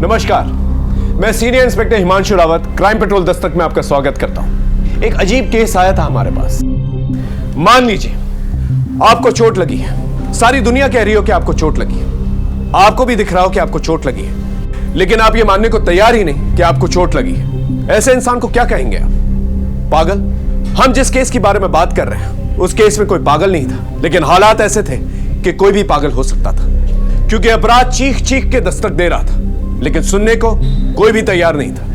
नमस्कार, मैं senior inspector Himanshu Rawat crime petrol Dastak में आपका स्वागत करता हूं। एक अजीब केस आया था हमारे पास। मान लीजिए आपको चोट लगी है, सारी दुनिया कह रही हो कि आपको चोट लगी है, आपको भी दिख रहा हो कि आपको चोट लगी है, लेकिन आप ये मानने को तैयार ही नहीं कि आपको चोट लगी है। ऐसे इंसान को क्या कहेंगे आप? पागल? हम जिस केस के बारे में बात कर रहे हैं उस केस में कोई पागल नहीं था, लेकिन हालात ऐसे थे कि कोई भी पागल हो सकता था, क्योंकि अपराध चीख चीख के दस्तक दे रहा था, लेकिन सुनने को कोई भी तैयार नहीं था।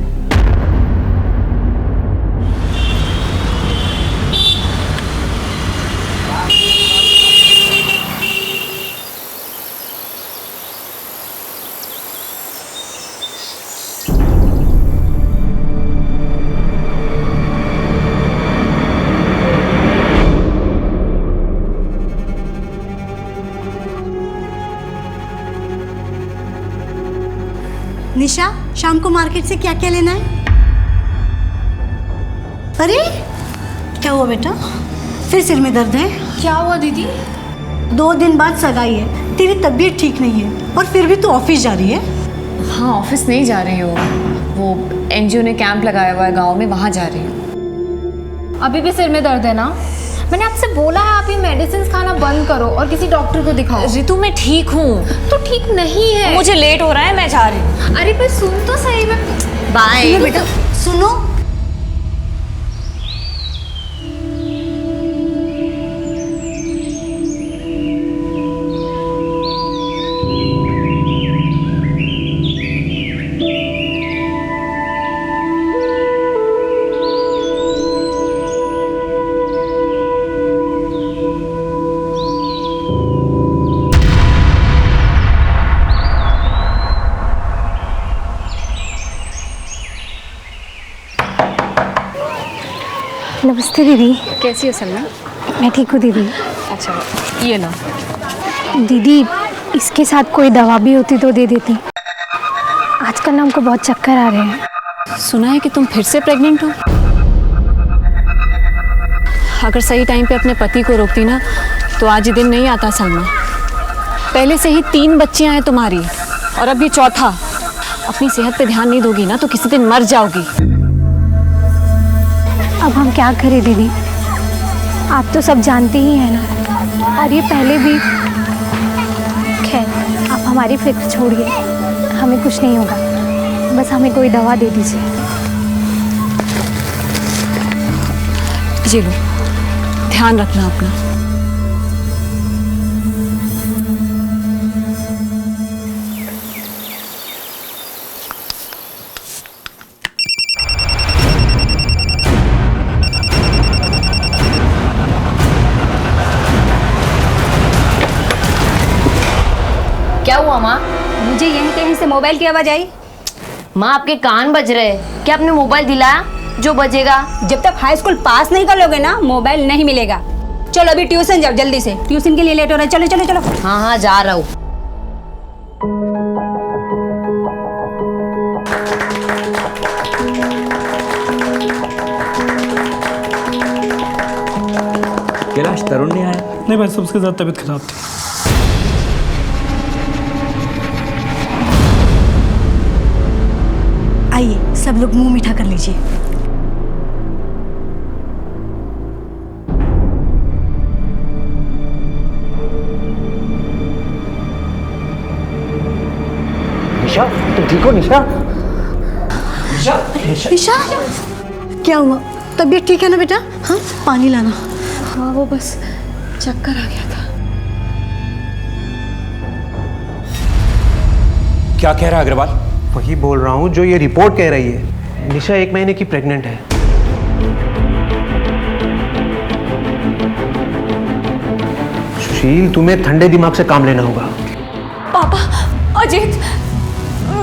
निशा, शाम को मार्केट से क्या क्या लेना है? अरे क्या हुआ बेटा, फिर सिर में दर्द है? क्या हुआ दीदी? 2 दिन बाद सगाई है, तेरी तबीयत ठीक नहीं है और फिर भी तू ऑफिस जा रही है? हाँ, ऑफिस नहीं जा रही हूँ, वो एनजीओ ने कैंप लगाया हुआ है गांव में, वहाँ जा रही हूँ। अभी भी सिर में दर्द है ना? मैंने आपसे बोला है आप ये मेडिसिन खाना बंद करो और किसी डॉक्टर को दिखाओ। रितु मैं ठीक हूँ। तो ठीक नहीं है। मुझे लेट हो रहा है, मैं जा रही हूँ। अरे पर सुन तो सही। मैं बाय बेटा सुनो, नमस्ते दीदी। कैसी हो सलमा? मैं ठीक हूँ दीदी। अच्छा ये लो। दीदी इसके साथ कोई दवा भी होती तो दे देती। आजकल ना हमको बहुत चक्कर आ रहे हैं। सुना है कि तुम फिर से प्रेग्नेंट हो। अगर सही टाइम पे अपने पति को रोकती ना तो आज ये दिन नहीं आता सलमा। पहले से ही 3 बच्चियां हैं तुम्हारी और अब ये चौथा। अपनी सेहत पे ध्यान नहीं दोगी ना तो किसी दिन मर जाओगी। अब हम क्या करें दीदी, आप तो सब जानते ही हैं ना, और ये पहले भी। खैर आप हमारी फिक्र छोड़िए, हमें कुछ नहीं होगा, बस हमें कोई दवा दे दीजिए। ये लो, ध्यान रखना अपना। क्या हुआ माँ? मुझे यहीं कहीं से मोबाइल की आवाज आई। माँ आपके कान बज रहे हैं। क्या आपने मोबाइल दिलाया जो बजेगा? जब तक हाई स्कूल पास नहीं कर लोगे ना, मोबाइल नहीं मिलेगा। चलो अभी ट्यूशन जाओ जल्दी से, ट्यूशन के लिए लेट हो रहा है। चलो चलो चलो। हाँ हाँ जा रहा हूँ। कैलाश, तरुण नहीं आया? नहीं भाई, सबसे ज़्यादा तबीयत खराब थी। आइए सब लोग मुंह मीठा कर लीजिए। निशा, तुम ठीक हो? निशा, निशा, निशा क्या हुआ? तबीयत ठीक है ना बेटा? हाँ पानी लाना। हाँ वो बस चक्कर आ गया था। क्या कह रहा है अग्रवाल? वही बोल रहा हूँ जो ये रिपोर्ट कह रही है। निशा 1 महीने की प्रेग्नेंट है। सुशील, तुम्हें ठंडे दिमाग से काम लेना होगा। पापा, अजीत,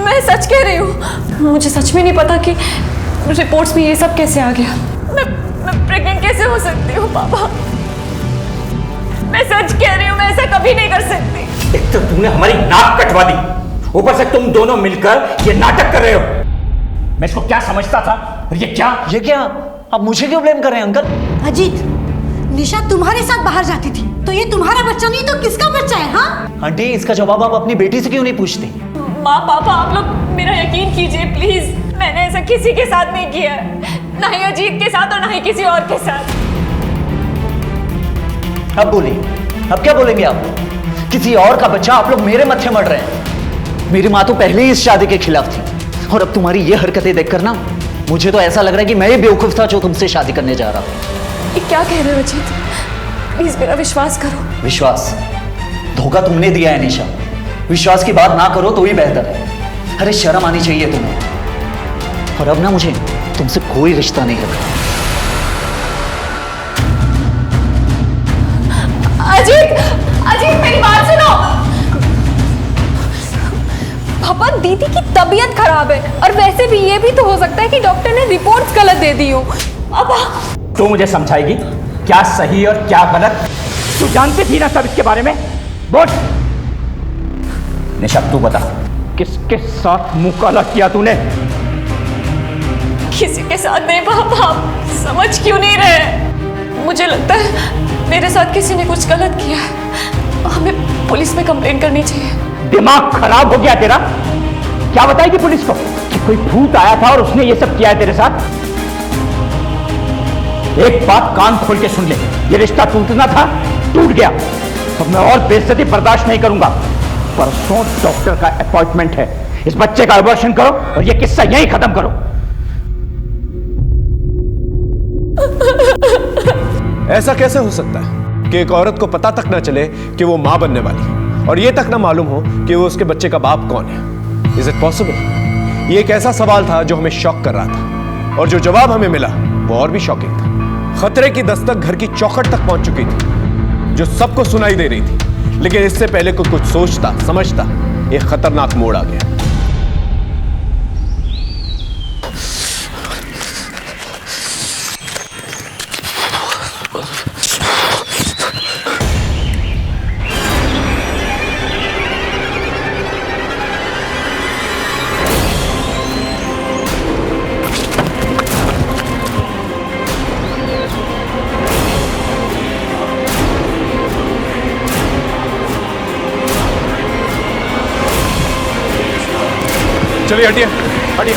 मैं सच कह रही हूँ। मुझे सच में नहीं पता कि रिपोर्ट्स में ये सब कैसे आ गया। मैं प्रेग्नेंट कैसे हो सकती हूँ पापा? मैं सच कह रही हूँ, मैं ऐसा कभी नहीं कर सकती। एक तो तुमने हमारी नाक कटवा दी, ऊपर से तुम दोनों मिलकर ये नाटक कर रहे हो। मैं इसको क्या समझता था, और ये क्या? आप मुझे क्यों ब्लेम कर रहे हैं अंकल? अजीत, निशा तुम्हारे साथ बाहर जाती थी तो ये तुम्हारा बच्चा नहीं तो किसका बच्चा है? हाँ आंटी, इसका जवाब आप अपनी बेटी से क्यों नहीं पूछती? माँ पापा आप लोग मेरा यकीन कीजिए प्लीज, मैंने ऐसा किसी के साथ नहीं किया है, ना ही अजीत के साथ और ना ही किसी और के साथ। अब बोलिए, अब क्या बोलेंगे आप? किसी और का बच्चा, आप लोग मेरे मत्थे मर रहे हैं। मेरी माँ तो पहले ही इस शादी के खिलाफ थी और अब तुम्हारी ये हरकतें देखकर ना मुझे तो ऐसा लग रहा है कि मैं ही बेवकूफ था जो तुमसे शादी करने जा रहा हूँ। ये क्या कह रहे हो अजीत? प्लीज मेरा विश्वास करो। विश्वास? धोखा तुमने दिया है निशा, विश्वास की बात ना करो तो ही बेहतर है। अरे शर्म आनी चाहिए तुम्हें। और अब ना मुझे तुमसे कोई रिश्ता नहीं रखा। अजीत, अजीत मेरी बात सुनो। पापा दीदी की तबीयत खराब है और वैसे भी ये भी तो हो सकता है कि डॉक्टर ने रिपोर्ट्स गलत दे दी हो। पापा तू मुझे समझाएगी क्या सही और क्या गलत? तू जानती थी ना सब इसके बारे में? बोल निशा, तू बता किसके साथ मुंह काला किया तूने? किसी के साथ नहीं पापा, आप समझ क्यों नहीं रहे? मुझे लगता है मेरे साथ किसी ने कुछ गलत किया है, हमें पुलिस में कंप्लेंट करनी चाहिए। दिमाग खराब हो गया तेरा? क्या बताएगी पुलिस को कि कोई भूत आया था और उसने ये सब किया है तेरे साथ? एक बात कान खोल के सुन ले, ये रिश्ता टूटना था, टूट गया। अब मैं और बेइज्जती बर्दाश्त नहीं करूंगा। परसों डॉक्टर का अपॉइंटमेंट है, इस बच्चे का अबॉर्शन करो और ये किस्सा यहीं खत्म करो। ऐसा कैसे हो सकता है कि एक औरत को पता तक ना चले कि वो मां बनने वाली है और ये तक ना मालूम हो कि वो उसके बच्चे का बाप कौन है? Is it possible? ये एक ऐसा सवाल था जो हमें शॉक कर रहा था और जो जवाब हमें मिला वो और भी शॉकिंग था। खतरे की दस्तक घर की चौखट तक पहुंच चुकी थी, जो सबको सुनाई दे रही थी, लेकिन इससे पहले कोई कुछ सोचता समझता एक खतरनाक मोड़ आ गया। चलिए हटिए हटिए।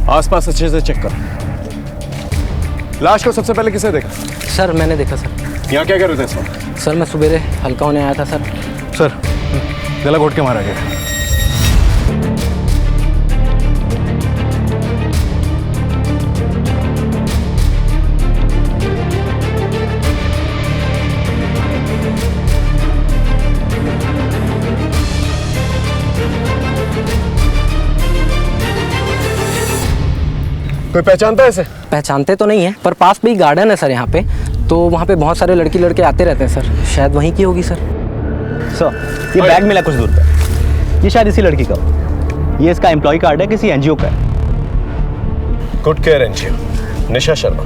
आसपास अच्छे से चेक करो। लाश को सबसे पहले किसे देखा? सर मैंने देखा सर। यहाँ क्या कर रहे थे इस वक्त? सर मैं सुबेरे हल्का होने आया था सर। सर गला घोट के मारा गया। कोई पहचानता है इसे? पहचानते तो नहीं है, पर पास में ही गार्डन है सर यहाँ पे, तो वहाँ पे बहुत सारे लड़की लड़के आते रहते हैं सर, शायद वहीं की होगी सर। सर ये बैग मिला कुछ दूर पे, ये शायद इसी लड़की का, ये इसका एम्प्लॉय कार्ड है, किसी एनजीओ का है। Good care NGO, Nisha Sharma.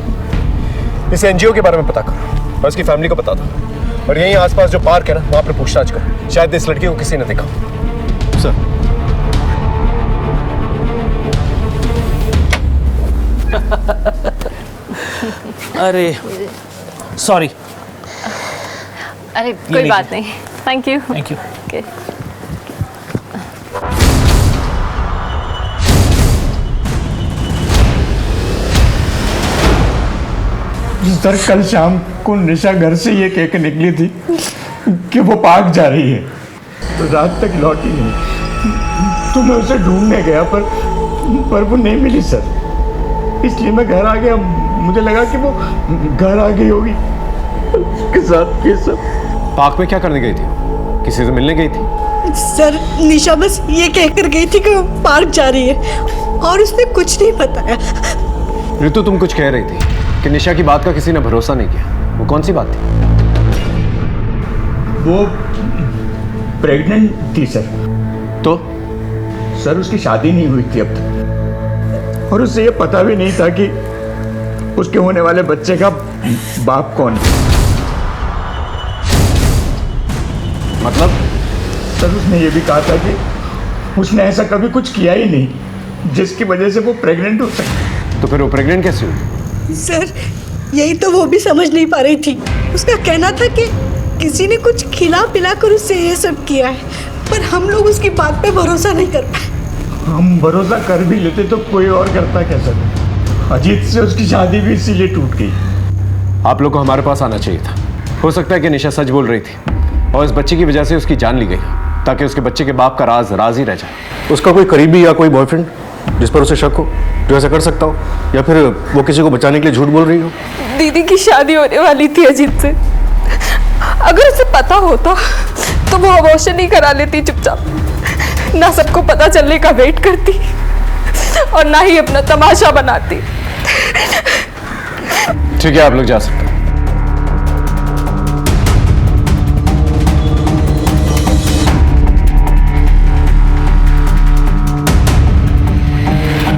इस एनजीओ के बारे में पता करो और उसकी फैमिली को बता दो, और यहीं आसपास जो पार्क है ना वहाँ पर पूछताछ करो, शायद इस लड़की को किसी ने देखा। सर अरे सॉरी। अरे कोई बात नहीं, thank you. Thank you. Sir कल शाम को निशा घर से ये कह के निकली थी कि वो पार्क जा रही है, तो रात तक लौटी नहीं, तो मैं उसे ढूंढने गया पर वो नहीं मिली सर, इसलिए मैं घर आ गया। मुझे लगा कि वो घर आ गई होगी, उसके साथ ये सब। पार्क में क्या करने गई थी? किसी से मिलने गई थी? सर निशा बस ये कहकर गई थी कि वो पार्क जा रही है और उसने कुछ नहीं बताया। ऋतु तुम कुछ कह रही थी कि निशा की बात का किसी ने भरोसा नहीं किया, वो कौन सी बात थी? वो प्रेग्नेंट थी सर। तो सर उसकी शादी नहीं हुई थी अब तक, और उसे ये पता भी नहीं था कि उसके होने वाले बच्चे का बाप कौन है। मतलब? सर उसने ये भी कहा था कि उसने ऐसा कभी कुछ किया ही नहीं, जिसकी वजह से वो प्रेग्नेंट हो सके। तो फिर वो प्रेग्नेंट कैसे हुई? सर यही तो वो भी समझ नहीं पा रही थी। उसका कहना था कि किसी ने कुछ खिला पिला कर उससे ये सब किया है, पर हम लोग उसकी बात पे भरोसा नहीं कर पाए। हम भरोसा कर भी लेते तो कोई और करता कैसा? अजीत से उसकी शादी भी इसीलिए टूट गई। आप लोग को हमारे पास आना चाहिए था। हो सकता है कि निशा सच बोल रही थी और इस बच्चे की वजह से उसकी जान ली गई, ताकि उसके बच्चे के बाप का राज ही रह जाए। उसका कोई करीबी या कोई बॉयफ्रेंड जिस पर उसे शक हो, जो ऐसा कर सकता हो, या फिर वो किसी को बचाने के लिए झूठ बोल रही हो? दीदी की शादी होने वाली थी अजीत से। अगर उसे पता होता तो वो अबॉर्शन नहीं करा लेती चुपचाप, ना सबको पता चलने का वेट करती और ना ही अपना तमाशा बनाती। ठीक है, आप लोग जा सकते हैं।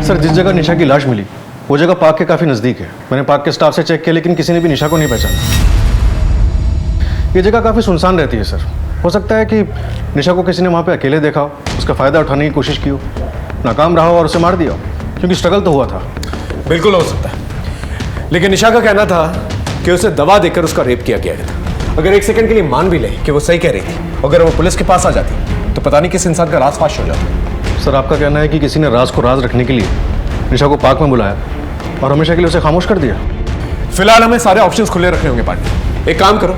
सर, जिस जगह निशा की लाश मिली वो जगह पार्क के काफी नजदीक है। मैंने पार्क के स्टाफ से चेक किया, लेकिन किसी ने भी निशा को नहीं पहचाना। ये जगह काफी सुनसान रहती है सर। हो सकता है कि निशा को किसी ने वहां पे अकेले देखा हो, उसका फायदा उठाने की कोशिश की हो, नाकाम रहा हो और उसे मार दिया हो, क्योंकि स्ट्रगल तो हुआ था। बिल्कुल हो सकता है, लेकिन निशा का कहना था कि उसे दवा देकर उसका रेप किया गया था। अगर एक सेकंड के लिए मान भी ले कि वो सही कह रही थी, अगर वो पुलिस के पास आ जाती तो पता नहीं किस इंसान का राज फाश हो जाता। सर, आपका कहना है कि किसी ने राज को राज रखने के लिए निशा को पार्क में बुलाया और हमेशा के लिए उसे खामोश कर दिया? फिलहाल हमें सारे ऑप्शंस खुले रखने होंगे पार्टनर। एक काम करो,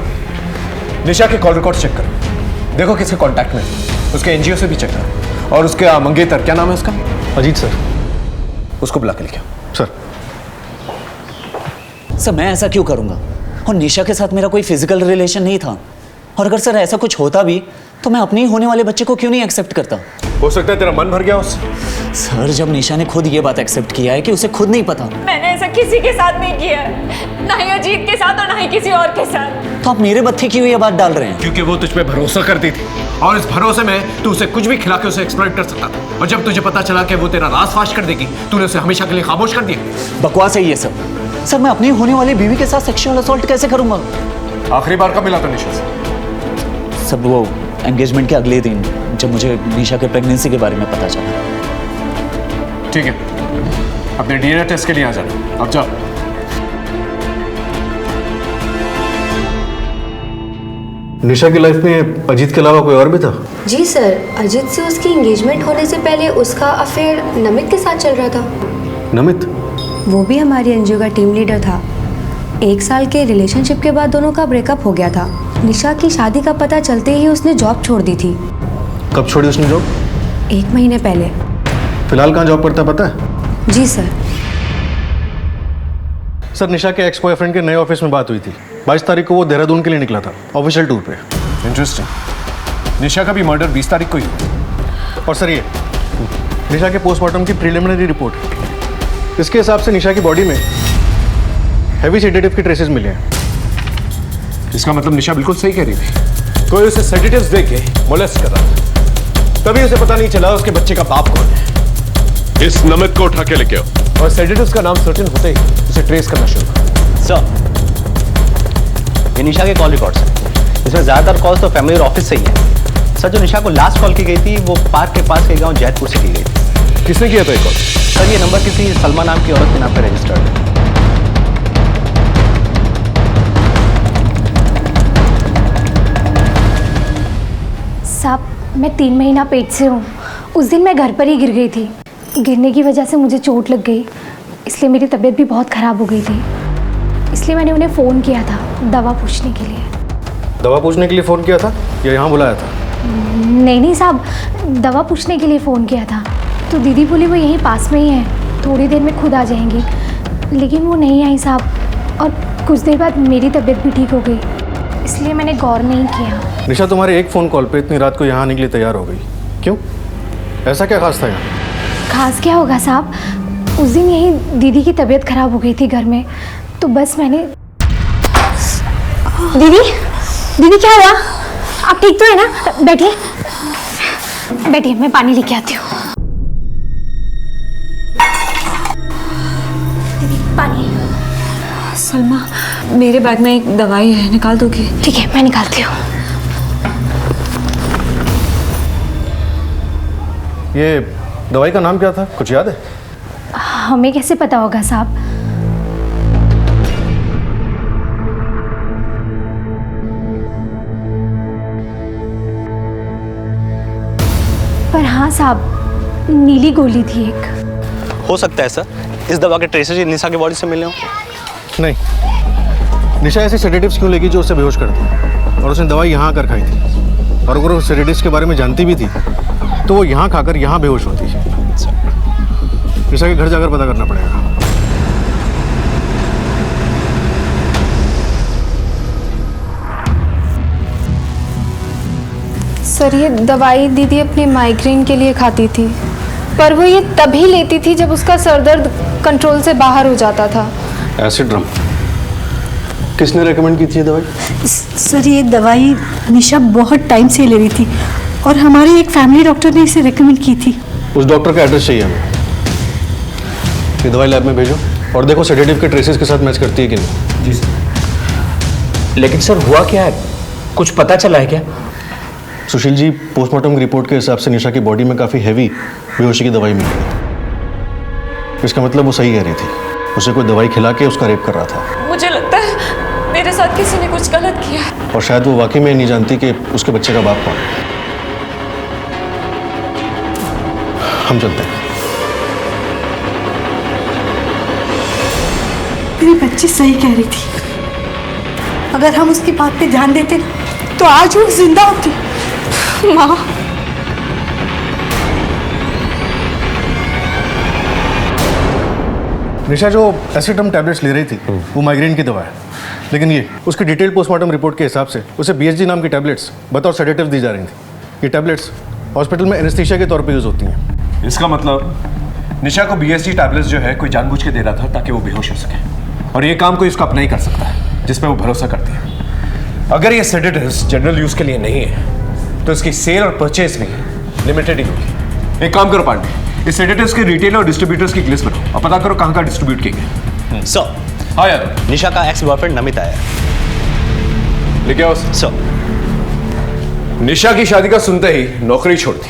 निशा के कॉल रिकॉर्ड चेक करो, देखो किसके कांटेक्ट में, उसके एनजीओ से भी चेक करो, और उसके मंगेतर, क्या नाम है उसका? अजीत सर। उसको बुला के लेके आओ। सर मैं ऐसा क्यों करूंगा? और निशा के साथ मेरा कोई फिजिकल रिलेशन नहीं था, और अगर सर ऐसा कुछ होता भी तो मैं अपने ही होने वाले बच्चे को क्यों नहीं एक्सेप्ट करता? हो सकता है तेरा मन भर गया उससे। सर, जब निशा ने खुद ये बात एक्सेप्ट किया है कि उसे खुद नहीं पता, मैंने ऐसा किसी के साथ नहीं किया है, ना ही अजीत के साथ और ना ही किसी और के साथ। तो आप मेरे मत्थे क्यों ये बात डाल रहे हैं? क्योंकि वो तुझ पे भरोसा करती थी, और इस भरोसे में तू उसे कुछ भी खिला के उसे एक्सप्लॉइट कर सकता था, और जब तुझे पता चला कि वो तेरा राज फाश कर देगी, तूने उसे हमेशा के लिए खामोश कर दिया। बकवास है ये सब। सर, मैं अपनी होने वाली बीवी के साथ सेक्सुअल असॉल्ट कैसे करूंगा? आखिरी बार कब मिला था निशा से? सब वो एंगेजमेंट के अगले दिन, जब मुझे निशा के प्रेगनेंसी के बारे में पता चला। ठीक है, अपने डीएनए टेस्ट के लिए आ जाना। अब जाओ। निशा की लाइफ में अजीत के अलावा कोई और भी था? जी सर, अजीत से उसकी एंगेजमेंट होने से पहले उसका अफेयर नमित के साथ चल रहा था। नमित? वो भी हमारी एनजीओ का टीम लीडर था। 1 साल के रिलेशनशिप के बाद दोनों का ब्रेकअप हो गया था। निशा की शादी का पता चलते ही उसने जॉब छोड़ दी थी। कब छोड़ी उसने जॉब? 1 महीने पहले। फिलहाल कहाँ जॉब करता पता है? जी सर। सर, निशा के एक्स बॉयफ्रेंड के नए ऑफिस में बात हुई थी। 22 तारीख को वो देहरादून के लिए निकला था, ऑफिशियल टूर पे। इंटरेस्टिंग। निशा का भी मर्डर 20 तारीख को ही हुआ। और सर, ये निशा के पोस्टमार्टम की प्रिलिमिनरी रिपोर्ट, इसके हिसाब से निशा की बॉडी में हैवी सेडेटिव के ट्रेसेस मिले हैं। इसका मतलब निशा बिल्कुल सही कह रही थी, कोई उसे सेडेटिव्स दे के मोलेस्ट कर रहा था, तभी उसे पता नहीं चला उसके बच्चे का बाप कौन है। इस नमित को उठा के लेके आओ। और सेडेटिव्स का नाम सर्टेन होते ही उसे ट्रेस करना शुरू करो। सर, ये निशा के कॉल रिकॉर्ड्स हैं। इसमें ज़्यादातर कॉल्स तो फैमिली और ऑफिस से ही है। सर, जो निशा को लास्ट कॉल की गई थी वो पार्क के पास के गांव जैतपुर से की गई थी। किसने किया था ये कॉल? सर, ये नंबर किसी सलमा नाम की औरत के नाम पर रजिस्टर्ड है। साहब, मैं 3 महीना पेट से हूँ। उस दिन मैं घर पर ही गिर गई थी। गिरने की वजह से मुझे चोट लग गई, इसलिए मेरी तबीयत भी बहुत ख़राब हो गई थी। इसलिए मैंने उन्हें फ़ोन किया था दवा पूछने के लिए। दवा पूछने के लिए फ़ोन किया था या यहाँ बुलाया था? नहीं साहब, दवा पूछने के लिए फ़ोन किया था। तो दीदी बोली वो यहीं पास में ही है, थोड़ी देर में खुद आ जाएंगी, लेकिन वो नहीं आई साहब। और कुछ देर बाद मेरी तबीयत भी ठीक हो गई, इसलिए मैंने गौर नहीं किया। निशा तुम्हारे एक फ़ोन कॉल पे इतनी रात को यहाँ आने के लिए तैयार हो गई, क्यों? ऐसा क्या खास था यहाँ? खास क्या होगा साहब, उस दिन यही दीदी की तबीयत खराब हो गई थी घर में, तो बस मैंने। दीदी क्या हुआ? आप ठीक तो है ना? बैठिए बैठिए, मैं पानी लेके आती हूँ। पानी। सलमा, मेरे बैग में एक दवाई है, निकाल दोगी? ठीक है, मैं निकालती हूँ। ये दवाई का नाम क्या था, कुछ याद है? हमें कैसे पता होगा साहब? पर हाँ साहब, नीली गोली थी एक। हो सकता है सर, इस दवा के ट्रेसेस निशा की बॉडी से मिले हों। नहीं, निशा ऐसे सेडेटिव्स क्यों लेगी जो उसे बेहोश कर दे? और उसने दवाई यहाँ आकर खाई थी, और अगर वो सेडेटिव्स के बारे में जानती भी थी तो वो यहाँ खाकर यहाँ बेहोश होती। निशा के घर जाकर पता करना पड़ेगा। सर ये दवाई दीदी अपने माइग्रेन के लिए खाती थी, पर वो ये तभी लेती थी जब उसका सर दर्द कंट्रोल से बाहर हो जाता था। एसिड ड्रम किसने रेकमेंड की थी ये दवाई? सर ये दवाई निशा बहुत टाइम से ले रही थी और हमारे एक फैमिली डॉक्टर ने इसे रेकमेंड की थी। उस डॉक्टर का एड्रेस चाहिए हमें। ये दवाई लैब में भेजो और देखो सेडेटिव के ट्रेसेस के साथ मैच करती है कि नहीं। जी सर। लेकिन सर हुआ क्या है, कुछ पता चला है क्या? सुशील जी, पोस्टमार्टम की रिपोर्ट के हिसाब से निशा की बॉडी में काफ़ी हैवी बेहोशी की दवाई मिली है। इसका मतलब वो सही कह रही थी, उसे कोई दवाई खिला के उसका रेप कर रहा था। मुझे लगता है मेरे साथ किसी ने कुछ गलत किया है। और शायद वो वाकई में नहीं जानती कि उसके बच्चे का बाप कौन है। हम चलते हैं। मेरी बच्ची सही कह रही थी, अगर हम उसकी बात पे ध्यान देते ना तो आज वो जिंदा होती। माँ, निशा जो एसिड्रम टैबलेट्स ले रही थी वो माइग्रेन की दवा है, लेकिन ये उसकी डिटेल पोस्टमार्टम रिपोर्ट के हिसाब से उसे BSG नाम की टैबलेट्स बतौर सेडेटिव दी जा रही थी। ये टैबलेट्स हॉस्पिटल में एनेस्थीसिया के तौर पे यूज़ होती हैं। इसका मतलब निशा को BSG टैबलेट्स जो है कोई जानबूझ के दे रहा था ताकि वो बेहोश हो सके, और ये काम कोई उसका अपना ही कर सकता है जिस पे वो भरोसा करती है। अगर ये सेडेटिव्स जनरल यूज़ के लिए नहीं है तो इसकी सेल और परचेज भी लिमिटेड ही होगी। एक काम करो पांडे, इस सेडेटिव्स के रिटेलर और डिस्ट्रीब्यूटर्स की लिस्ट बनाओ और पता करो कहाँ कहाँ डिस्ट्रीब्यूट किए गए। सर, हाँ यार, निशा का एक्स बॉयफ्रेंड नमित आया है। लेके आओ सर। निशा की शादी का सुनते ही नौकरी छोड़ दी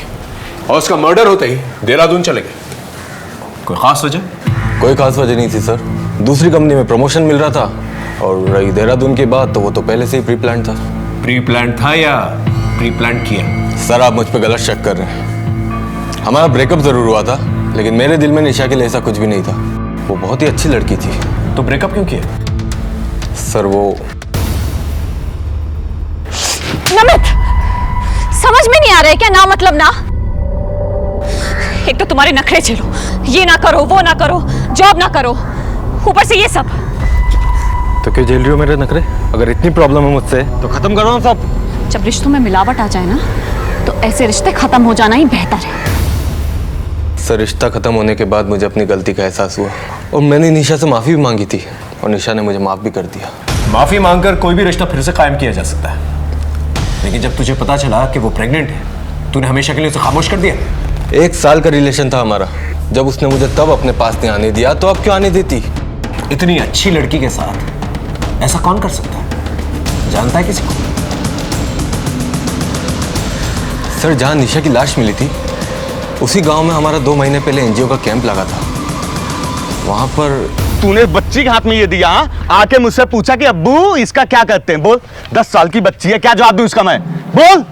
और उसका मर्डर होते ही देहरादून चले गए। कोई खास वजह? कोई खास वजह नहीं थी सर, दूसरी कंपनी में प्रमोशन मिल रहा था, और रही देहरादून की बात तो वो तो पहले से ही प्री प्लान था। प्री प्लान था या प्री प्लान किया? सर आप मुझ पे गलत शक कर रहे हैं। हमारा ब्रेकअप जरूर हुआ था, लेकिन मेरे दिल में निशा के लिए ऐसा कुछ भी नहीं था। वो बहुत ही अच्छी लड़की थी। तो ब्रेकअप क्यों किया? सर वो नमित, समझ में नहीं आ रहा है क्या ना मतलब ना? एक तो तुम्हारे नखरे झेलो, ये ना करो वो ना करो, जॉब ना करो, ऊपर से ये सब। तो क्यों झेल रही हो मेरे नखरे? अगर इतनी प्रॉब्लम है मुझसे तो खत्म करो ना सब। जब रिश्तों में मिलावट आ जाए ना तो ऐसे रिश्ते खत्म हो जाना ही बेहतर है। सर रिश्ता खत्म होने के बाद मुझे अपनी गलती का एहसास हुआ और मैंने निशा से माफी भी मांगी थी, और निशा ने मुझे माफ भी कर दिया। माफी मांगकर कोई भी रिश्ता फिर से कायम किया जा सकता है, लेकिन जब तुझे पता चला कि वो प्रेग्नेंट है, तूने हमेशा के लिए उसे खामोश कर दिया। 1 साल का रिलेशन था हमारा, जब उसने मुझे तब अपने पास नहीं आने दिया तो अब क्यों आने देती? इतनी अच्छी लड़की के साथ ऐसा कौन कर सकता है? जानता है किसी को? सर जहाँ निशा की लाश मिली थी उसी गांव में हमारा 2 महीने पहले NGO का कैंप लगा था। वहां पर तूने बच्ची के हाथ में ये दिया, आके मुझसे पूछा कि अब्बू इसका क्या करते हैं? बोल, 10 साल की बच्ची है, क्या जवाब दूं इसका मैं? बोल।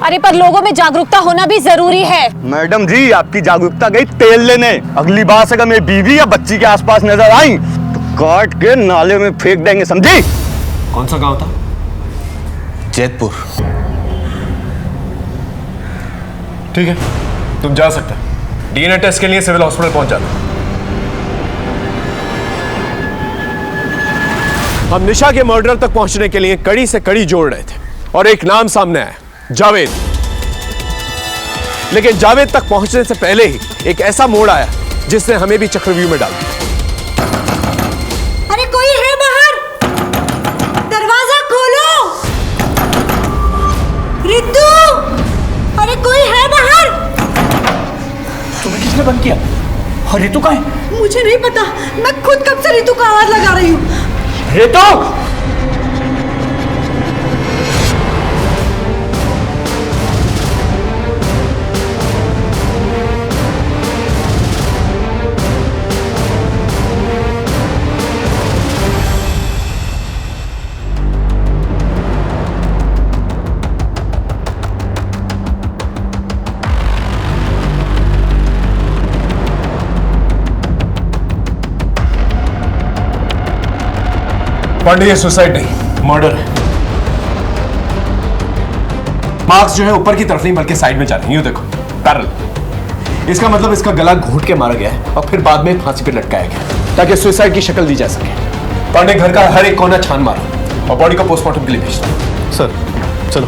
अरे पर लोगों में जागरूकता होना भी जरूरी है। मैडम जी, आपकी जागरूकता गई तेल लेने। अगली बार से अगर मेरी बीवी या बच्ची के आसपास नजर आई तो काट के नाले में फेंक देंगे, समझी? कौन सा गांव था? जैतपुर। ठीक है, तुम जा सकते हो। DNA टेस्ट के लिए सिविल हॉस्पिटल पहुंच जाना। हम निशा के मर्डर तक पहुंचने के लिए कड़ी से कड़ी जोड़ रहे थे और एक नाम सामने आया, जावेद। लेकिन जावेद तक पहुंचने से पहले ही एक ऐसा मोड़ आया जिसने हमें भी चक्रव्यूह में डाल दिया। अरे कोई है बाहर? दरवाजा खोलो। रितु, अरे कोई है बाहर? तुम्हें किसने बंद किया? और रितु कहाँ है? मुझे नहीं पता, मैं खुद कब से रितु का आवाज लगा रही हूँ। रितु! पांडे ये सुसाइड नहीं, मर्डर है। मार्क्स जो है ऊपर की तरफ नहीं बल्कि साइड में जा रहे हैं, यूं देखो, पैरेलल। इसका मतलब इसका गला घोंट के मारा गया है और फिर बाद में फांसी पे लटकाया गया ताकि सुसाइड की शक्ल दी जा सके। पांडे घर का हर एक कोना छान मारा और बॉडी को पोस्टमार्टम के लिए भेज दो। सर चलो।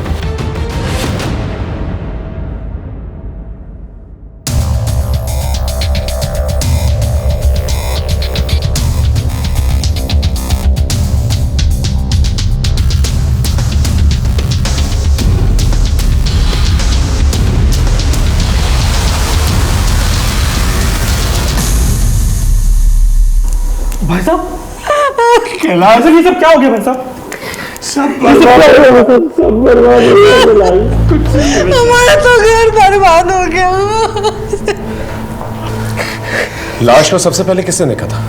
भाई साहब कैलाश, ये सब क्या हो गया भाई साहब? सब बर्बाद हो गया। हमारा तो घर बर्बाद हो गया। लाश को सबसे पहले किसने देखा था?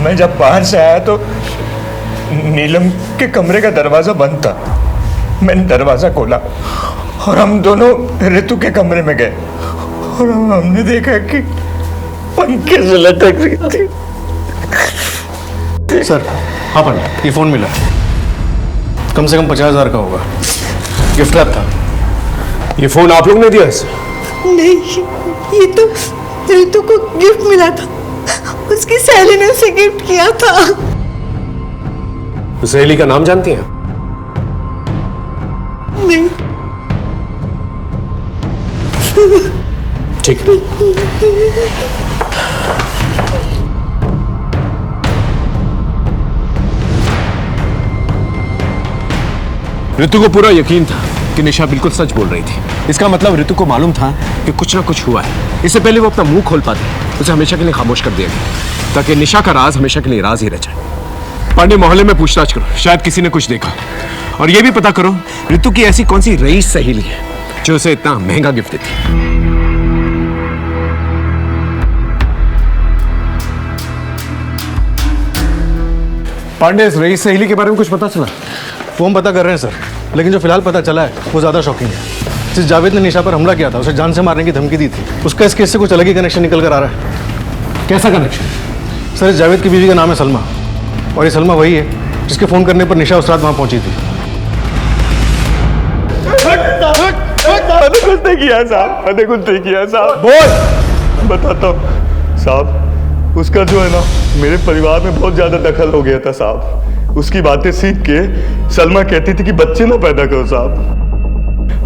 मैं जब बाहर से आया तो नीलम के कमरे का दरवाजा बंद था। मैंने दरवाजा खोला और हम दोनों ऋतु के कमरे में गए और हमने देखा कि पंखे से लटक रही थी। सर हाँ पंडित, ये फोन मिला, कम से कम 50,000 का होगा, गिफ्ट रैप था। ये फोन आप लोग ने दिया इसे? नहीं, ये तो ऋतु को गिफ्ट मिला था। उसकी सहेली ने उसे गिफ्ट किया था। सहेली का नाम जानती हैं? नहीं। ठीक। ऋतु को पूरा यकीन था कि निशा बिल्कुल सच बोल रही थी। इसका मतलब ऋतु को मालूम था कि कुछ ना कुछ हुआ है। इससे पहले वो अपना मुंह खोल पाती, उसे हमेशा के लिए खामोश कर दिया गया ताकि निशा का राज हमेशा के लिए राज ही रह जाए। पांडे मोहल्ले में पूछताछ करो, शायद किसी ने कुछ देखा। और ये भी पता करो ऋतु की ऐसी कौन सी रईस सहेली है जो उसे इतना महंगा गिफ्ट देती। पांडे, इस रईस सहेली के बारे में कुछ पता चला? वो हम पता कर रहे हैं सर, लेकिन जो फिलहाल पता चला है वो ज़्यादा शॉकिंग है। जिस जावेद ने निशा पर हमला किया था, उसे जान से मारने की धमकी दी थी, उसका इस केस से कुछ अलग ही कनेक्शन निकल कर आ रहा है। कैसा कनेक्शन? सर इस जावेद की बीवी का नाम है सलमा, और ये सलमा वही है जिसके फ़ोन करने पर निशा उस रात वहाँ पहुँची थी। मैंने कुछ नहीं किया साहब, मैंने कुछ नहीं किया साहब। बोल। बताता हूँ साहब, उसका जो है ना मेरे परिवार में बहुत ज़्यादा दखल हो गया था साहब। उसकी बातें सीख के सलमा कहती थी कि बच्चे ना पैदा करो साहब।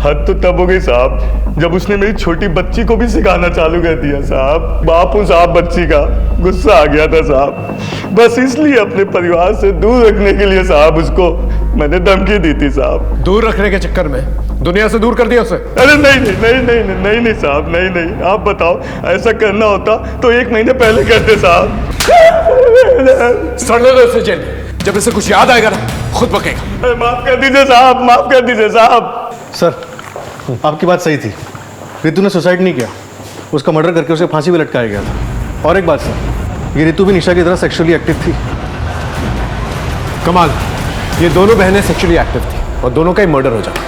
हद तो तब हो गई साहब जब उसने मेरी छोटी बच्ची को भी सिखाना चालू कर दिया साहब। बाप हूँ साहब बच्ची का, गुस्सा आ गया था साहब। बस इसलिए अपने परिवार से दूर रखने के लिए साहब उसको मैंने धमकी दी थी साहब। दूर रखने के चक्कर में दुनिया से दूर कर दिया उसे? अरे नहीं नहीं नहीं नहीं नहीं नहीं नहीं साहब, नहीं नहीं। आप बताओ, ऐसा करना होता तो 1 महीने पहले करते साहब। सड़ने दो उसे जेल, जब इसे कुछ याद आएगा ना खुद बकेगा। माफ कर दीजिए साहब, माफ कर दीजिए साहब। सर आपकी बात सही थी, ऋतु ने सुसाइड नहीं किया, उसका मर्डर करके उसे फांसी पे लटकाया गया था। और एक बात सर, ये ऋतु भी निशा की तरह सेक्सुअली एक्टिव थी। कमाल, ये दोनों बहनें सेक्सुअली एक्टिव थी और दोनों का ही मर्डर हो जाता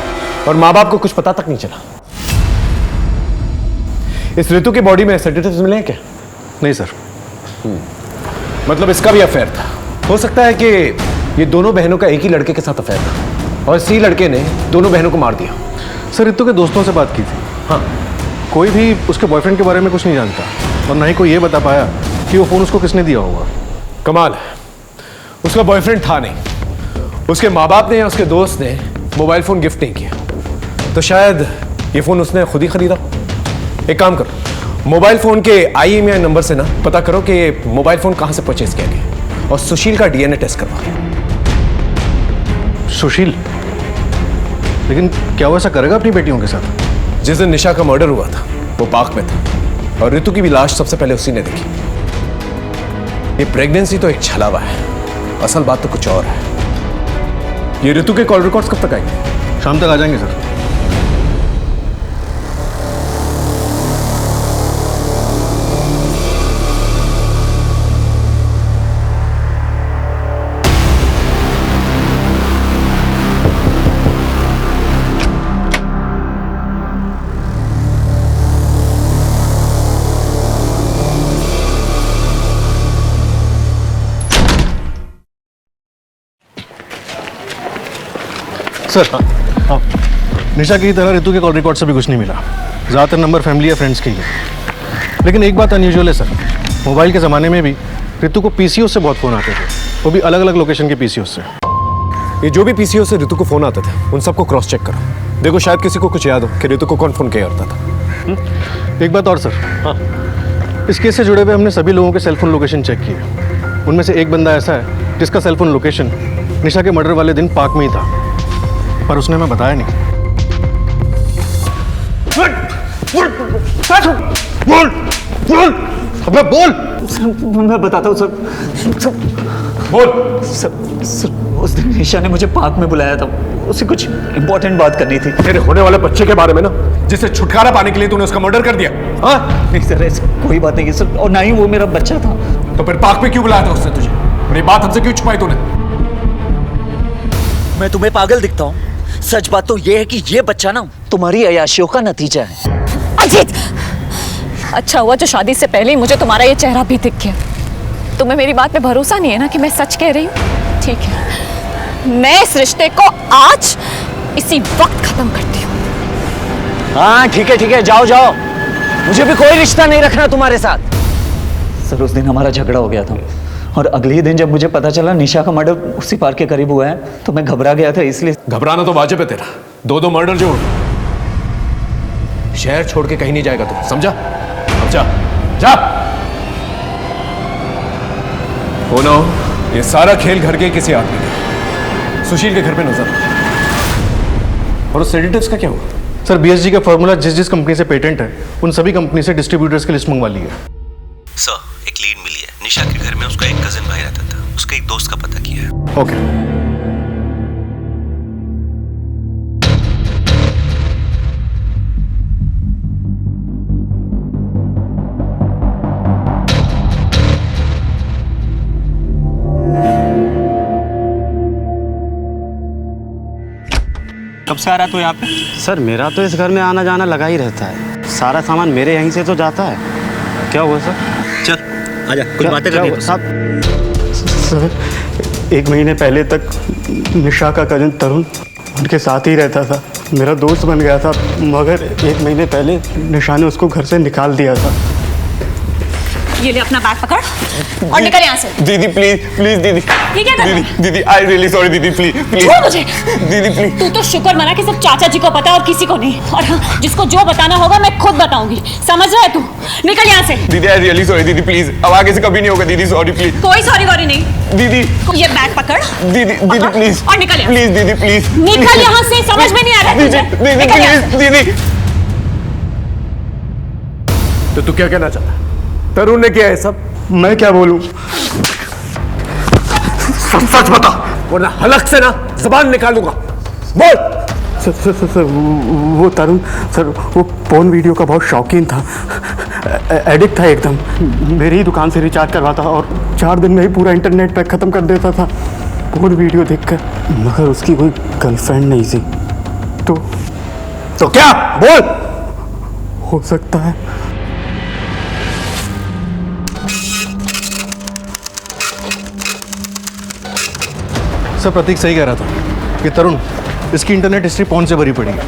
और माँ बाप को कुछ पता तक नहीं चला। इस ऋतु की बॉडी में सेडेटिव्स मिले हैं क्या? नहीं सर। मतलब इसका भी अफेयर था। हो सकता है कि ये दोनों बहनों का एक ही लड़के के साथ अफेयर था और इसी लड़के ने दोनों बहनों को मार दिया। सर ऋतु के दोस्तों से बात की थी, हाँ, कोई भी उसके बॉयफ्रेंड के बारे में कुछ नहीं जानता और ना ही कोई ये बता पाया कि वो फ़ोन उसको किसने दिया होगा। कमाल है, उसका बॉयफ्रेंड था नहीं, उसके माँ बाप ने या उसके दोस्त ने मोबाइल फ़ोन गिफ्ट नहीं किया, तो शायद ये फ़ोन उसने खुद ही खरीदा। एक काम करो, मोबाइल फ़ोन के IMEI नंबर से ना पता करो कि मोबाइल फ़ोन कहाँ से परचेज किया गया और सुशील का DNA टेस्ट करवाओ। सुशील? लेकिन क्या वो ऐसा करेगा अपनी बेटियों के साथ? जिस दिन निशा का मर्डर हुआ था वो पार्क में था और ऋतु की भी लाश सबसे पहले उसी ने देखी। ये प्रेगनेंसी तो एक छलावा है, असल बात तो कुछ और है। ये ऋतु के कॉल रिकॉर्ड्स कब तक आएंगे? शाम तक आ जाएंगे सर। सर हाँ, निशा की तरह रितु के कॉल रिकॉर्ड से भी कुछ नहीं मिला। ज़्यादातर नंबर फैमिली या फ्रेंड्स के ही है। लेकिन एक बात अनयूजुअल है सर, मोबाइल के ज़माने में भी रितु को पीसीओ से बहुत फ़ोन आते थे, वो भी अलग अलग लोकेशन के पीसीओ से। ये जो भी पीसीओ से रितु को फोन आते थे उन सबको क्रॉस चेक करो। देखो शायद किसी को कुछ याद हो कि रितु को कौन फोन किया करता था। एक बात और सर, हाँ, इस केस से जुड़े हुए हमने सभी लोगों के सेलफोन लोकेशन चेक किए। उनमें से एक बंदा ऐसा है जिसका सेलफोन लोकेशन निशा के मर्डर वाले दिन पार्क में ही था, पर उसने हमें बताया नहीं। बोल बोल अबे बोल। मैं बताता हूँ सर। बोल सर, उस दिन निशा ने मुझे पार्क में बुलाया था, उसे कुछ इंपॉर्टेंट बात करनी थी। तेरे होने वाले बच्चे के बारे में ना, जिससे छुटकारा पाने के लिए तूने उसका मर्डर कर दिया। हाँ नहीं सर, ऐसी कोई बात नहीं है सर, और ना ही वो मेरा बच्चा था। तो फिर पार्क में क्यों बुलाया था उसने तुझे? और ये बात हमसे क्यों छुपाई तूने? मैं तुम्हें पागल दिखता हूँ? सच बात तो ये है कि ये बच्चा ना तुम्हारी अय्याशियों का नतीजा है। अजीत, अच्छा हुआ जो शादी से पहले ही मुझे तुम्हारा ये चेहरा भी दिख गया। तुम्हें मेरी बात पे भरोसा नहीं है ना कि मैं सच कह रही हूँ? ठीक है, मैं इस रिश्ते को आज इसी वक्त खत्म करती हूँ। हाँ ठीक है, जाओ जाओ, मुझे भी कोई रिश्ता नहीं रखना तुम्हारे साथ। सर उस दिन हमारा झगड़ा हो गया था, और अगले ही दिन जब मुझे पता चला निशा का मर्डर उसी पार्क के करीब हुआ है तो मैं घबरा गया था, इसलिए। घबराना तो वाजिब है तेरा, दो मर्डर जोड़। शहर छोड़ के कहीं नहीं जाएगा तू, समझा? अब जा। ओ नो, ये सारा खेल घर के किसी आदमी का, सुशील के घर पे नजर। और उस सेडेटिव्स का क्या हुआ? सर बीएसजी का फॉर्मूला जिस कंपनी से पेटेंट है उन सभी कंपनी से डिस्ट्रीब्यूटर्स की लिस्ट मंगवा ली है। सर एक लीड मिली है, निशा के घर में उसका एक कजिन भाई रहता था, उसके एक दोस्त का पता किया है। ओके। कब से आ रहा तू यहाँ पे? सर मेरा तो इस घर में आना जाना लगा ही रहता है, सारा सामान मेरे यहीं से तो जाता है। क्या हुआ सर? चल आजा, कुछ बातें करनी है। सर 1 महीने पहले तक निशा का कजिन तरुण उनके साथ ही रहता था, मेरा दोस्त बन गया था, मगर 1 महीने पहले निशा ने उसको घर से निकाल दिया था। ये ले अपना बैग पकड़ और निकल यहाँ से। दीदी प्लीज दीदी। ये क्या कर रहा है? दीदी आई रियली सॉरी दीदी, प्लीज छोड़ मुझे। दीदी प्लीज। तू तो शुक्र मना कि सिर्फ चाचा जी को पता है और किसी को नहीं, और हाँ, जिसको जो बताना होगा मैं खुद बताऊंगी, समझ रहा है तू? निकल यहाँ से। दीदी आई रियली सॉरी दीदी, प्लीज अब आगे से कभी नहीं होगा दीदी, सॉरी प्लीज। कोई सॉरी वॉरी नहीं दीदी। ये बैग पकड़ दीदी प्लीज और निकल यहाँ। प्लीज दीदी प्लीज निकल यहाँ से, समझ में नहीं आ रहा है तुझे? दीदी निकल यहाँ से। प्लीज दीदी। तो तू क्या कहना चाहता है? तरुण ने किया है सब? मैं क्या बोलूं? सच बता, वरना हलक से ना जुबान निकाल दूंगा। बोल। सर वो तरुण सर वो पोर्न वीडियो का बहुत शौकीन था, एडिक्ट था एकदम। मेरी ही दुकान से रिचार्ज करवाता और 4 दिन में ही पूरा इंटरनेट पैक खत्म कर देता था पोर्न वीडियो देखकर, मगर उसकी कोई गर्लफ्रेंड नहीं थी। तो क्या? बोल। हो सकता है सर प्रतीक सही कह रहा था कि तरुण, इसकी इंटरनेट हिस्ट्री पॉर्न से भरी पड़ी है।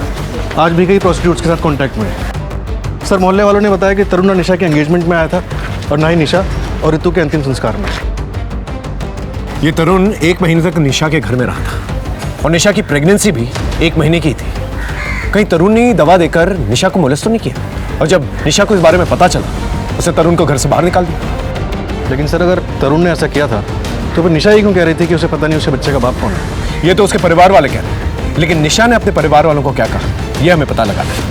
आज भी कई प्रोस्टिट्यूट्स के साथ कांटेक्ट में है। सर मोहल्ले वालों ने बताया कि तरुण ना निशा के एंगेजमेंट में आया था और ना ही निशा और रितु के अंतिम संस्कार में। ये तरुण 1 महीने तक निशा के घर में रहा था, और निशा की प्रेगनेंसी भी 1 महीने की थी। कहीं तरुण ने दवा देकर निशा को मोलेस्ट तो नहीं किया? और जब निशा को इस बारे में पता चला, उसे तरुण को घर से बाहर निकाल दिया। लेकिन सर अगर तरुण ने ऐसा किया था तो फिर निशा ही क्यों कह रही थी कि उसे पता नहीं उसके बच्चे का बाप कौन है? ये तो उसके परिवार वाले कह रहे हैं, लेकिन निशा ने अपने परिवार वालों को क्या कहा, यह हमें पता लगाना है।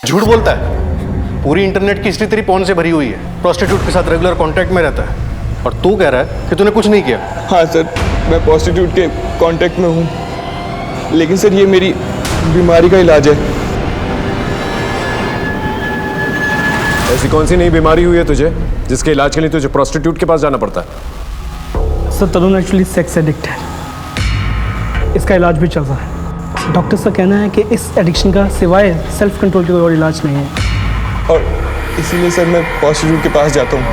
झूठ बोलता है। पूरी इंटरनेट की हिस्ट्री तेरी पॉर्न से भरी हुई है, प्रोस्टिट्यूट के साथ रेगुलर कांटेक्ट में रहता है, और तू कह रहा है कि तूने कुछ नहीं किया। हाँ सर, मैं प्रोस्टिट्यूट के कांटेक्ट में हूँ। लेकिन सर ये मेरी बीमारी का इलाज है। ऐसी कौन सी नई बीमारी हुई है तुझे जिसके इलाज के लिए तुझे प्रोस्टिट्यूट के पास जाना पड़ता है? सर तरुण एक्चुअली सेक्स एडिक्ट है, इसका इलाज भी चल रहा है। डॉक्टर का कहना है कि इस एडिक्शन का सिवाय सेल्फ कंट्रोल के कोई और इलाज नहीं है। और इसीलिए सर मैं प्रोस्टिट्यूट के पास जाता हूँ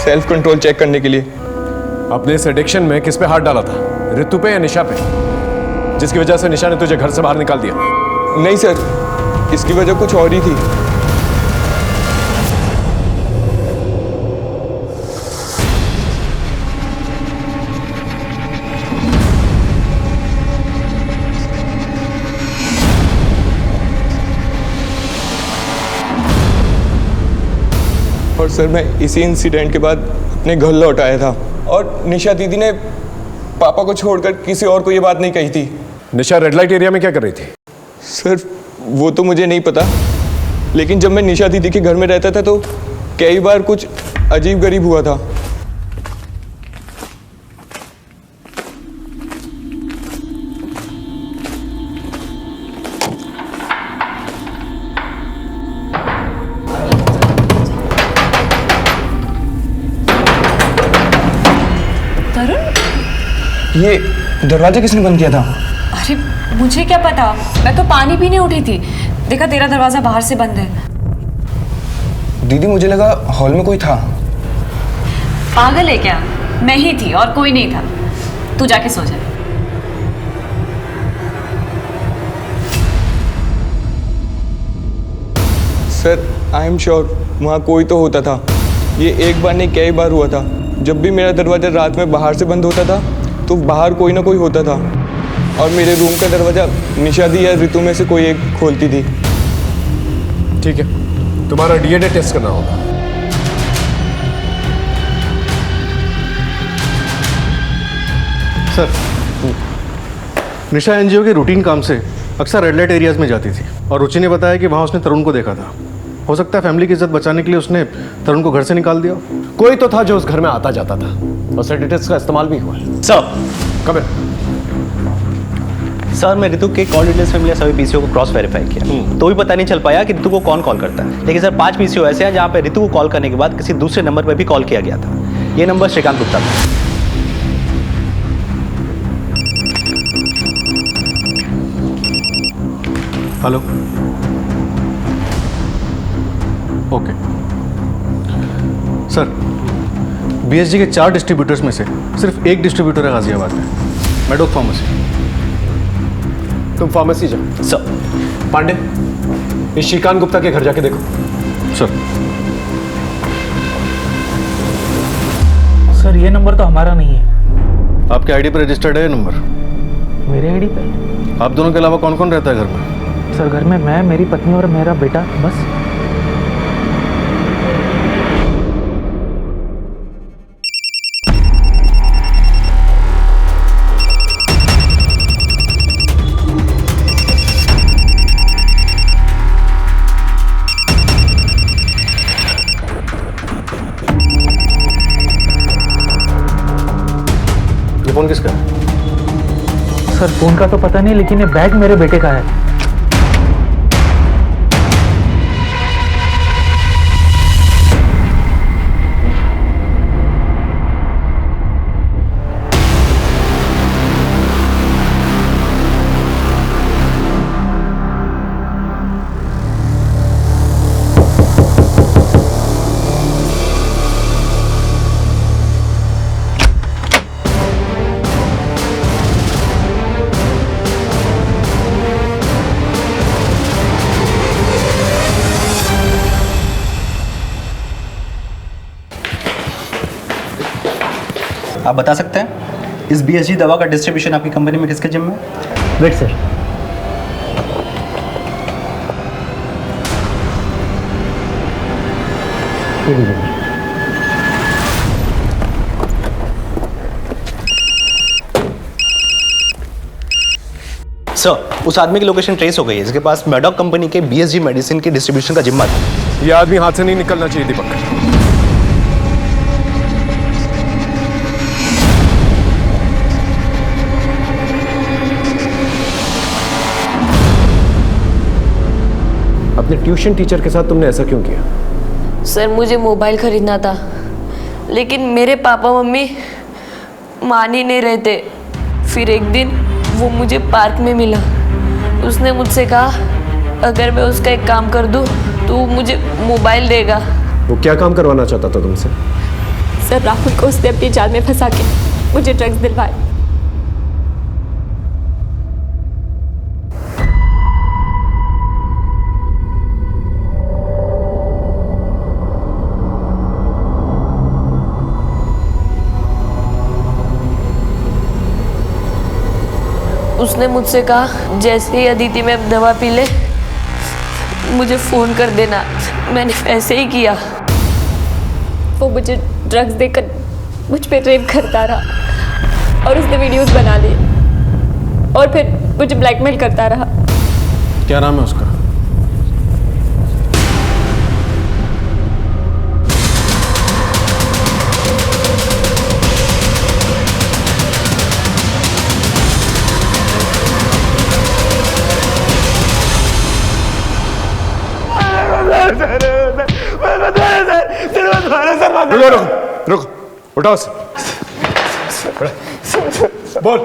सेल्फ कंट्रोल चेक करने के लिए। अपने इस एडिक्शन में किस पे हाथ डाला था, ऋतु पे या निशा पे, जिसकी वजह से निशा ने तुझे घर से बाहर निकाल दिया? नहीं सर, इसकी वजह कुछ और ही थी। और सर मैं इसी इंसिडेंट के बाद अपने घर लौट आया था और निशा दीदी ने पापा को छोड़कर किसी और को ये बात नहीं कही थी। निशा रेड लाइट एरिया में क्या कर रही थी? सर वो तो मुझे नहीं पता, लेकिन जब मैं निशा दीदी के घर में रहता था तो कई बार कुछ अजीब गरीब हुआ था। ये दरवाजा किसने बंद किया था? अरे मुझे क्या पता, मैं तो पानी पीने उठी थी, देखा तेरा दरवाजा बाहर से बंद है। दीदी मुझे लगा हॉल में कोई था। पागल है क्या? मैं ही थी और कोई नहीं था। तू जाके सो जा। सर आई एम श्योर वहाँ कोई तो होता था। ये एक बार नहीं कई बार हुआ था। जब भी मेरा दरवाजा रात में बाहर से बंद होता था तो बाहर कोई ना कोई होता था और मेरे रूम का दरवाजा निशा दी या ऋतु में से कोई एक खोलती थी। ठीक है, तुम्हारा डीएनए टेस्ट करना होगा। सर, निशा एनजीओ के रूटीन काम से अक्सर रेड लाइट एरियाज में जाती थी और रुचि ने बताया कि वहाँ उसने तरुण को देखा था। हो सकता है फैमिली की इज्जत बचाने के लिए उसने तरुण को घर से निकाल दिया। कोई तो था जो उस घर में आता जाता था और सर्टिफिकेट्स का इस्तेमाल भी हुआ है। सर कब? सर मैं ऋतु के कॉल डिटेल्स में मिले सभी पीसीओ को क्रॉस वेरीफाई किया तो भी पता नहीं चल पाया कि ऋतु को कौन कॉल करता है। लेकिन सर 5 पीसीओ ऐसे हैं जहाँ पे ऋतु को कॉल करने के बाद किसी दूसरे नंबर पर भी कॉल किया गया था। ये नंबर श्रीकांत गुप्ता था। हेलो, ओके सर, बीएसजी के 4 डिस्ट्रीब्यूटर्स में से सिर्फ एक डिस्ट्रीब्यूटर है गाजियाबाद में, मेडोक फार्मेसी। तुम फार्मेसी जाओ। सर। पांडे, इस श्रीकांत गुप्ता के घर जाके देखो। सर। सर ये नंबर तो हमारा नहीं है। आपके आईडी पर रजिस्टर्ड है नंबर? मेरे आईडी पे? आप दोनों के अलावा कौन कौन रहता है घर में? सर घर में मैं, मेरी पत्नी और मेरा बेटा, बस। ये फोन किसका है? सर फोन का तो पता नहीं, लेकिन ये बैग मेरे बेटे का है। आप बता सकते हैं इस बीएसजी दवा का डिस्ट्रीब्यूशन आपकी कंपनी में किसके जिम्मे है? Wait sir. सर उस आदमी की लोकेशन ट्रेस हो गई है जिसके पास मेडोक कंपनी के बीएसजी मेडिसिन के डिस्ट्रीब्यूशन का जिम्मा था। ये आदमी हाथ से नहीं निकलना चाहिए दीपक। अपने ट्यूशन टीचर के साथ तुमने ऐसा क्यों किया? सर मुझे मोबाइल खरीदना था, लेकिन मेरे पापा मम्मी मान ही नहीं रहे थे। फिर एक दिन वो मुझे पार्क में मिला। उसने मुझसे कहा अगर मैं उसका एक काम कर दूं तो वो मुझे मोबाइल देगा। वो क्या काम करवाना चाहता था तुमसे? सर राहुल को उसने अपनी जाल में फंसा के मुझे ड्रग्स दिलवाए। उसने मुझसे कहा जैसे ही अदिति मैम दवा पी ले मुझे फ़ोन कर देना। मैंने वैसे ही किया। वो मुझे ड्रग्स देकर मुझ पे रेप करता रहा और उसने वीडियोस बना लिए और फिर मुझे ब्लैकमेल करता रहा। क्या नाम है उसका? रुको, उठाओ बोल।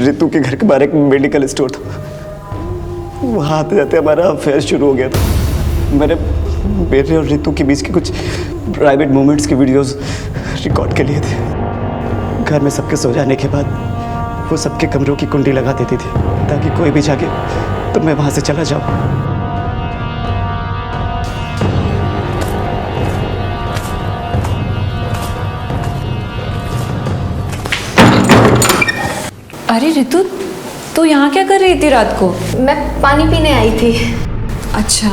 रितु के घर के बाहर एक मेडिकल स्टोर था, वहाँ आते जाते हमारा अफेयर शुरू हो गया था। मैंने मेरे और रितु के बीच के कुछ प्राइवेट मोमेंट्स के वीडियोस रिकॉर्ड के लिए थे। घर में सबके सो जाने के बाद वो सबके कमरों की कुंडी लगा देती थी ताकि कोई भी जागे तो मैं वहाँ से चला जाऊँ। अरे रितु, तू यहाँ क्या कर रही थी रात को? मैं पानी पीने आई थी। अच्छा।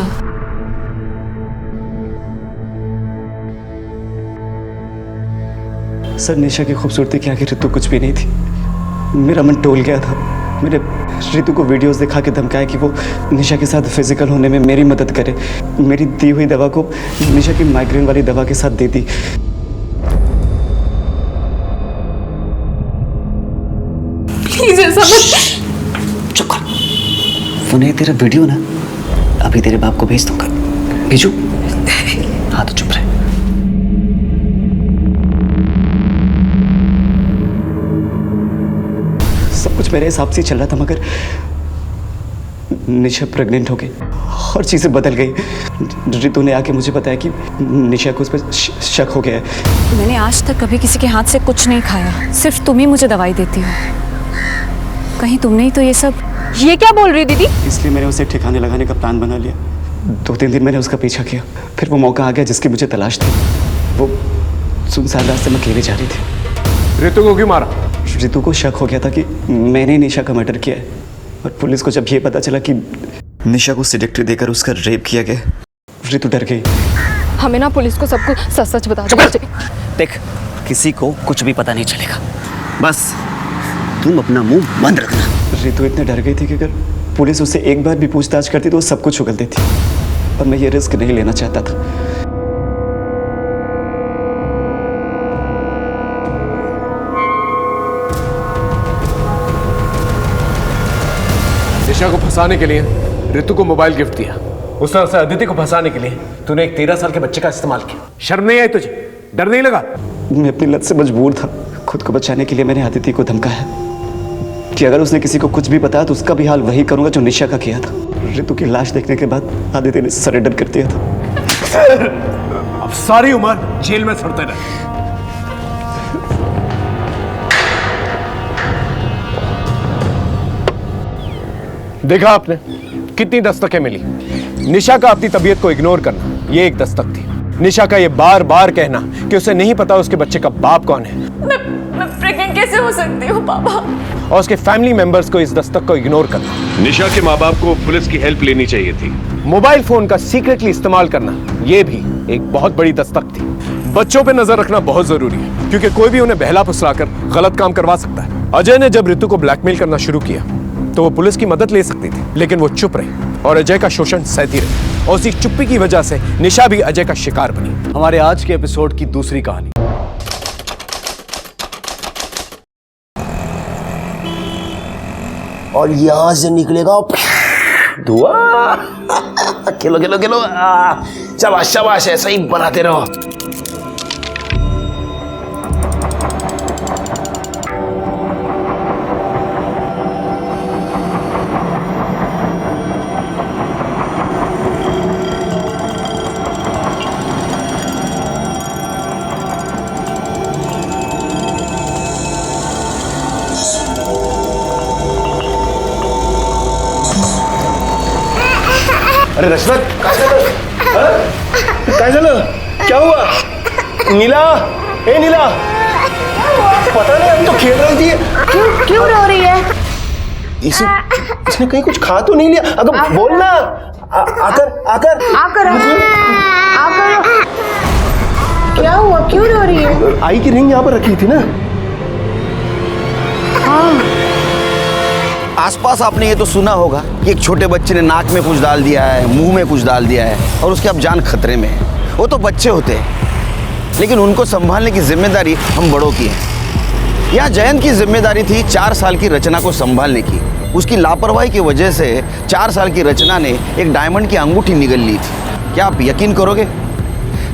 सर निशा की खूबसूरती के आगे रितु कुछ भी नहीं थी। मेरा मन टोल गया था। मैंने रितु को वीडियोस दिखा के धमकाया कि वो निशा के साथ फिजिकल होने में मेरी मदद करे। मेरी दी हुई दवा को निशा की माइग्रेन वाली दवा के साथ दे दी। प्लीज ऐसा मत। चुप कर। वो नहीं तेरा वीडियो ना अभी तेरे बाप को भेज दूंगा। भेजू? हाँ तो चुप रहे। सब कुछ मेरे हिसाब से चल रहा था, मगर निशा प्रेग्नेंट हो गई और चीजें बदल गई। रितु ने आके मुझे बताया कि निशा को उस पर शक हो गया है। मैंने आज तक कभी किसी के हाथ से कुछ नहीं खाया, सिर्फ तुम ही मुझे दवाई देती हो। कहीं तुमने ही तो ये सब। ये क्या बोल रही दीदी? इसलिए मैंने उसे ठिकाने लगाने का प्लान बना लिया। 2-3 दिन मैंने उसका पीछा किया, फिर वो मौका आ गया जिसकी मुझे तलाश थी। वो सुनसान रास्ते में अकेले जा रही थी। रितु को क्यों मारा? रितु को शक हो गया था कि मैंने निशा का मर्डर किया है, और पुलिस को जब ये पता चला कि निशा को सिलेक्ट्री देकर उसका रेप किया गया, रितु डर गई। हमें ना पुलिस को सबको सच सच बता दो। देख, किसी को कुछ भी पता नहीं चलेगा, बस तुम अपना मुंह बंद रखना। रितु इतने डर गई थी कि अगर पुलिस उससे एक बार भी पूछताछ करती तो वो सब कुछ उगल देती, पर मैं ये रिस्क नहीं लेना चाहता था। निशा को फंसाने के लिए रितु को मोबाइल गिफ्ट दिया। उस तरह से अदिति को फंसाने के लिए तूने एक 13 साल के बच्चे का इस्तेमाल किया। शर्म नहीं आई तुझे? डर नहीं लगा? मैं अपनी लत से मजबूर था। खुद को बचाने के लिए मैंने अदिति को धमकाया कि अगर उसने किसी को कुछ भी बताया तो उसका भी हाल वही करूंगा जो निशा का किया था। रितु की लाश देखने के बाद अदिति ने सरेंडर कर दिया था। अब सारी उम्र जेल में सड़ते रहे। देखा आपने कितनी दस्तकें मिली। निशा का अपनी तबीयत को इग्नोर करना ये एक दस्तक थी। निशा का ये बार बार कहना कि उसे नहीं पता उसके बच्चे का बाप कौन है। मैं प्रेग्नेंट कैसे हो सकती हूँ पापा? और उसके फैमिली मेंबर्स को इस दस्तक को इग्नोर करना। निशा के माँ बाप को पुलिस की हेल्प लेनी चाहिए थी। मोबाइल फोन का सीक्रेटली इस्तेमाल करना ये भी एक बहुत बड़ी दस्तक थी। बच्चों पे नजर रखना बहुत जरूरी है, क्योंकि कोई भी उन्हें बहला फुसलाकर गलत काम करवा सकता है। अजय ने जब रितु को ब्लैकमेल करना शुरू किया तो वो पुलिस की मदद ले सकती थी, लेकिन वो चुप रही और अजय का शोषण सहती रही, और उसी चुप्पी की वजह से निशा भी अजय का शिकार बनी। हमारे आज के एपिसोड की दूसरी कहानी। और यहां से निकलेगा दुआ। खेलो खेलो खेलो, शाबाश शाबाश, ऐसा ही बनाते रहो। अरे रशरथ, काय झालं? क्या हुआ? नीला, ए नीला, पता नहीं, अभी तो खेल रही थी। क्यों रो रही है? इसने कहीं कुछ खा तो नहीं लिया? अगर बोलना, आकर आकर आकर आकर क्या हुआ? क्यों रो रही है? आई की रिंग यहाँ पर रखी थी ना। आसपास आपने ये तो सुना होगा कि एक छोटे बच्चे ने नाक में कुछ डाल दिया है, मुंह में कुछ डाल दिया है और उसकी अब जान खतरे में है। वो तो बच्चे होते हैं, लेकिन उनको संभालने की जिम्मेदारी हम बड़ों की है। यहाँ जयंत की जिम्मेदारी थी 4 साल की रचना को संभालने की। उसकी लापरवाही की वजह से 4 साल की रचना ने एक डायमंड की अंगूठी निगल ली थी। क्या आप यकीन करोगे,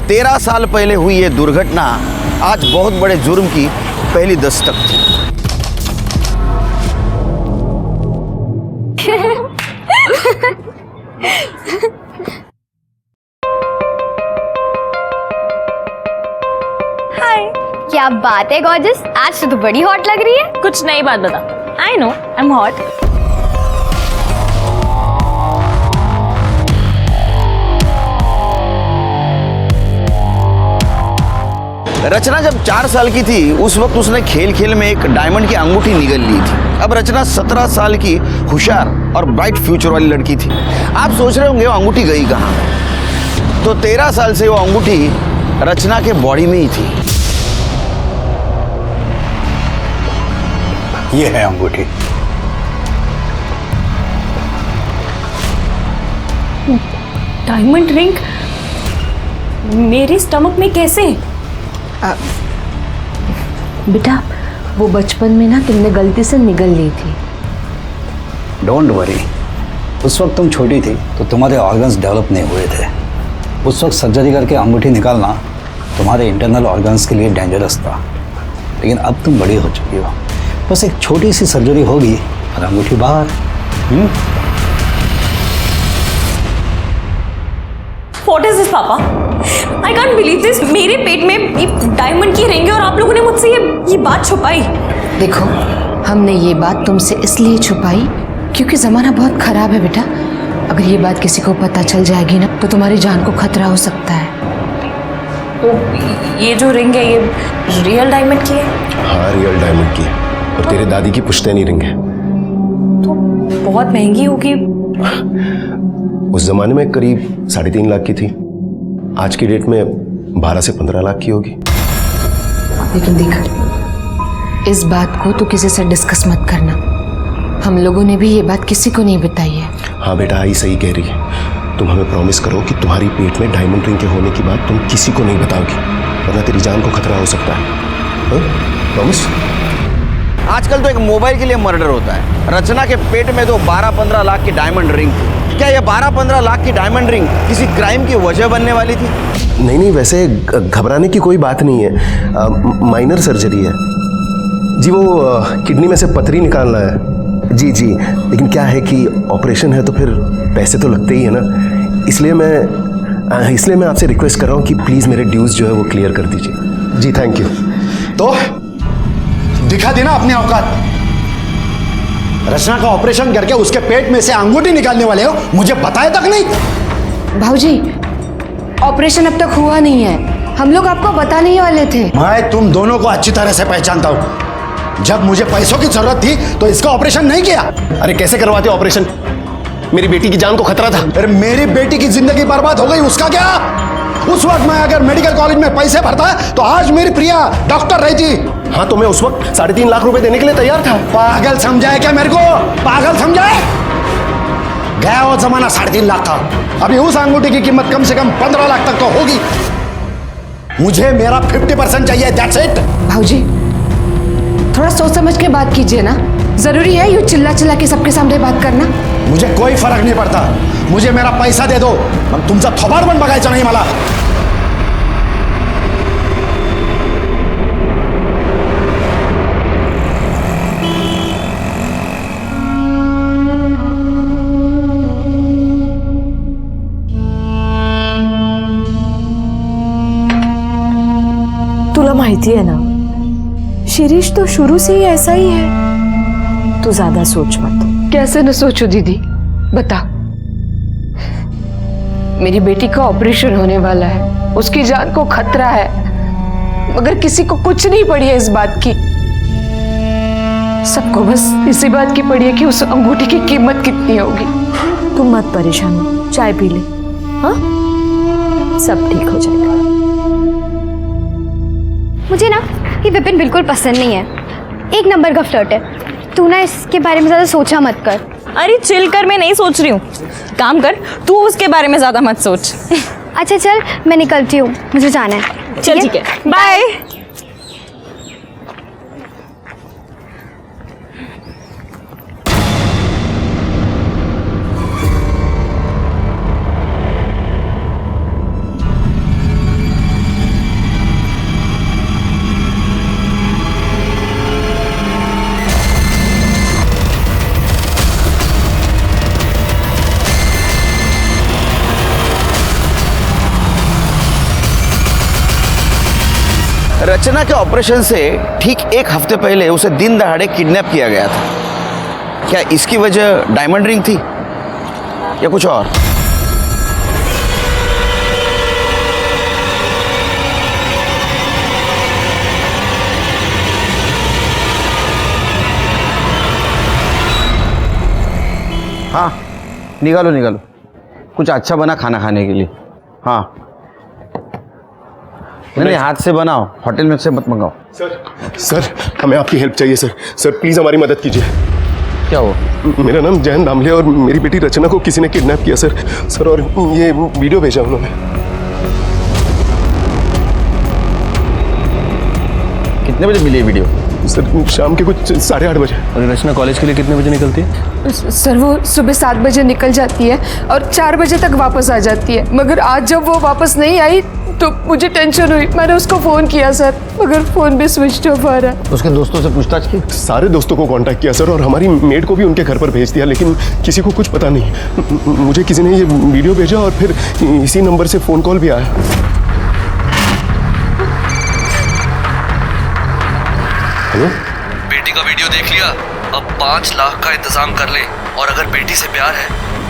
13 साल पहले हुई ये दुर्घटना आज बहुत बड़े जुर्म की पहली दस्तक थी। हाय, क्या बात है गॉर्जस, आज तो बड़ी हॉट लग रही है। कुछ नई बात बता। I know I am hot. Rachna जब 4 साल की थी उस वक्त उसने खेल खेल में एक डायमंड की अंगूठी निगल ली थी। अब रचना 17 साल की होशियार और ब्राइट फ्यूचर वाली लड़की थी। आप सोच रहे होंगे वो अंगूठी गई कहाँ? तो 13 साल से वो अंगूठी रचना के बॉडी में ही थी। ये है अंगूठी। डायमंड रिंग मेरे स्टमक में कैसे? बेटा वो बचपन में ना तुमने गलती से निगल ली थी। डोंट वरी, उस वक्त तुम छोटी थी तो तुम्हारे ऑर्गन्स डेवलप नहीं हुए थे। उस वक्त सर्जरी करके अंगूठी निकालना तुम्हारे इंटरनल ऑर्गन्स के लिए डेंजरस था, लेकिन अब तुम बड़ी हो चुकी हो। बस एक छोटी सी सर्जरी होगी और अंगूठी बाहर। What is this, पापा? I can't believe this. मेरे पेट में डायमंड की रिंग है और आप लोगों ने मुझसे ये बात छुपाई। देखो, हमने ये बात तुमसे इसलिए छुपाई क्योंकि ज़माना बहुत ख़राब है बेटा। अगर ये बात किसी को पता चल जाएगी ना तो तुम्हारी जान को खतरा हो सकता है। तो ये जो रिंग है ये रियल डायमंड की है? हाँ, रियल डायमंड की है और तेरे दादी की पुश्तैनी रिंग है। तो बहुत महंगी होगी। उस जमाने में करीब 3.5 लाख की थी, आज की डेट में 12 से 15 लाख की होगी। लेकिन देख, इस बात को तो किसी से डिस्कस मत करना। हम लोगों ने भी ये बात किसी को नहीं बताई है। हाँ बेटा, आई सही कह रही है। तुम हमें प्रॉमिस करो कि तुम्हारी पेट में डायमंड रिंग के होने की बात तुम किसी को नहीं बताओगी, वरना तेरी जान को खतरा हो सकता है। प्रॉमिस? आजकल तो एक मोबाइल के लिए मर्डर होता है। रचना के पेट में तो 12-15 लाख की डायमंड रिंग थी। क्या ये 12-15 लाख की डायमंड रिंग किसी क्राइम की वजह बनने वाली थी? नहीं नहीं, वैसे घबराने की कोई बात नहीं है। माइनर सर्जरी है जी, वो किडनी में से पथरी निकालना है। जी जी, लेकिन क्या है कि ऑपरेशन है तो फिर पैसे तो लगते ही है ना, इसलिए मैं आपसे रिक्वेस्ट कर रहा हूँ कि प्लीज़ मेरे ड्यूज जो है वो क्लियर कर दीजिए। जी थैंक यू। तो दिखा देना अपनी औकात। रचना का ऑपरेशन करके उसके पेट में से अंगूठी निकालने वाले हो, मुझे बताया तक नहीं। भाऊजी, ऑपरेशन अब तक हुआ नहीं है, हम लोग आपको बताने ही वाले थे। मैं तुम दोनों को अच्छी तरह से पहचानता हूँ। जब मुझे पैसों की जरूरत थी तो इसका ऑपरेशन नहीं किया। अरे कैसे करवाते ऑपरेशन? मेरी बेटी की जान को खतरा था। अरे मेरी बेटी की जिंदगी बर्बाद हो गई, उसका क्या? उस वक्त मैं अगर मेडिकल कॉलेज में पैसे भरता तो आज मेरी प्रिया डॉक्टर रहती। हाँ, तो मैं उस वक्त 3.5 लाख रुपए देने के लिए तैयार था। पागल समझाए क्या मेरे को? पागल समझाए? गया वो जमाना 3.5 लाख का। अभी उस अंगूठी की कीमत कम से कम 15 लाख तक तो होगी। मुझे मेरा 50% चाहिए, दैट्स इट। भाऊजी, थोड़ा सोच समझ के बात कीजिए ना। जरूरी है यूं चिल्ला चिल्ला के सबके सामने बात करना? मुझे कोई फरक नाही पडता. मुझे मेरा पैसा दे दो. मग तुमचा थोबाड पण बघायचा नाही मला. तुला माहिती है ना, शिरीष तो शुरू से ही ऐसा ही है. तू ज्यादा सोच मत. कैसे न सोचो दीदी, बता. मेरी बेटी का ऑपरेशन होने वाला है, उसकी जान को खतरा है, मगर किसी को कुछ नहीं पड़ी है इस बात की. सबको बस इसी बात की पड़ी है कि उस अंगूठी की कीमत कितनी होगी. तुम मत परेशान हो, चाय पी ले. हाँ, सब ठीक हो जाएगा. मुझे ना ये विपिन बिल्कुल पसंद नहीं है. एक नंबर का फ्लर्ट है. तू ना इसके बारे में ज़्यादा सोचा मत कर. अरे चिल कर, मैं नहीं सोच रही हूँ. काम कर, तू उसके बारे में ज़्यादा मत सोच. अच्छा चल, मैं निकलती हूँ, मुझे जाना है. चल ठीक है, बाय. रचना के ऑपरेशन से ठीक एक हफ्ते पहले उसे दिन दहाड़े किडनैप किया गया था. क्या इसकी वजह डायमंड रिंग थी या कुछ और? हाँ, निकालो निकालो, कुछ अच्छा बना खाना खाने के लिए. हाँ नहीं, हाथ से बनाओ, होटल में से मत मंगाओ. सर हमें आपकी हेल्प चाहिए सर. सर प्लीज हमारी मदद कीजिए. क्या हो? मेरा नाम जयंत दामले और मेरी बेटी रचना को किसी ने किडनैप किया सर. सर और ये वीडियो भेजा उन्होंने. कितने बजे मिली वीडियो? सर शाम के कुछ 8:30 बजे. और रचना कॉलेज के लिए कितने बजे निकलती है? सर वो सुबह 7 बजे निकल जाती है और 4 बजे तक वापस आ जाती है. मगर आज जब वो वापस नहीं आई तो मुझे टेंशन हुई. मैंने उसको फ़ोन किया सर, मगर फ़ोन भी स्विच ऑफ आ रहा है. उसके दोस्तों से पूछताछ की? सारे दोस्तों को कांटेक्ट किया सर और हमारी मेड को भी उनके घर पर भेज दिया, लेकिन किसी को कुछ पता नहीं. मुझे किसी ने ये वीडियो भेजा और फिर इसी नंबर से फ़ोन कॉल भी आया. हेलो, बेटी का वीडियो देख लिया? अब 5 लाख का इंतजाम कर ले, और अगर बेटी से प्यार है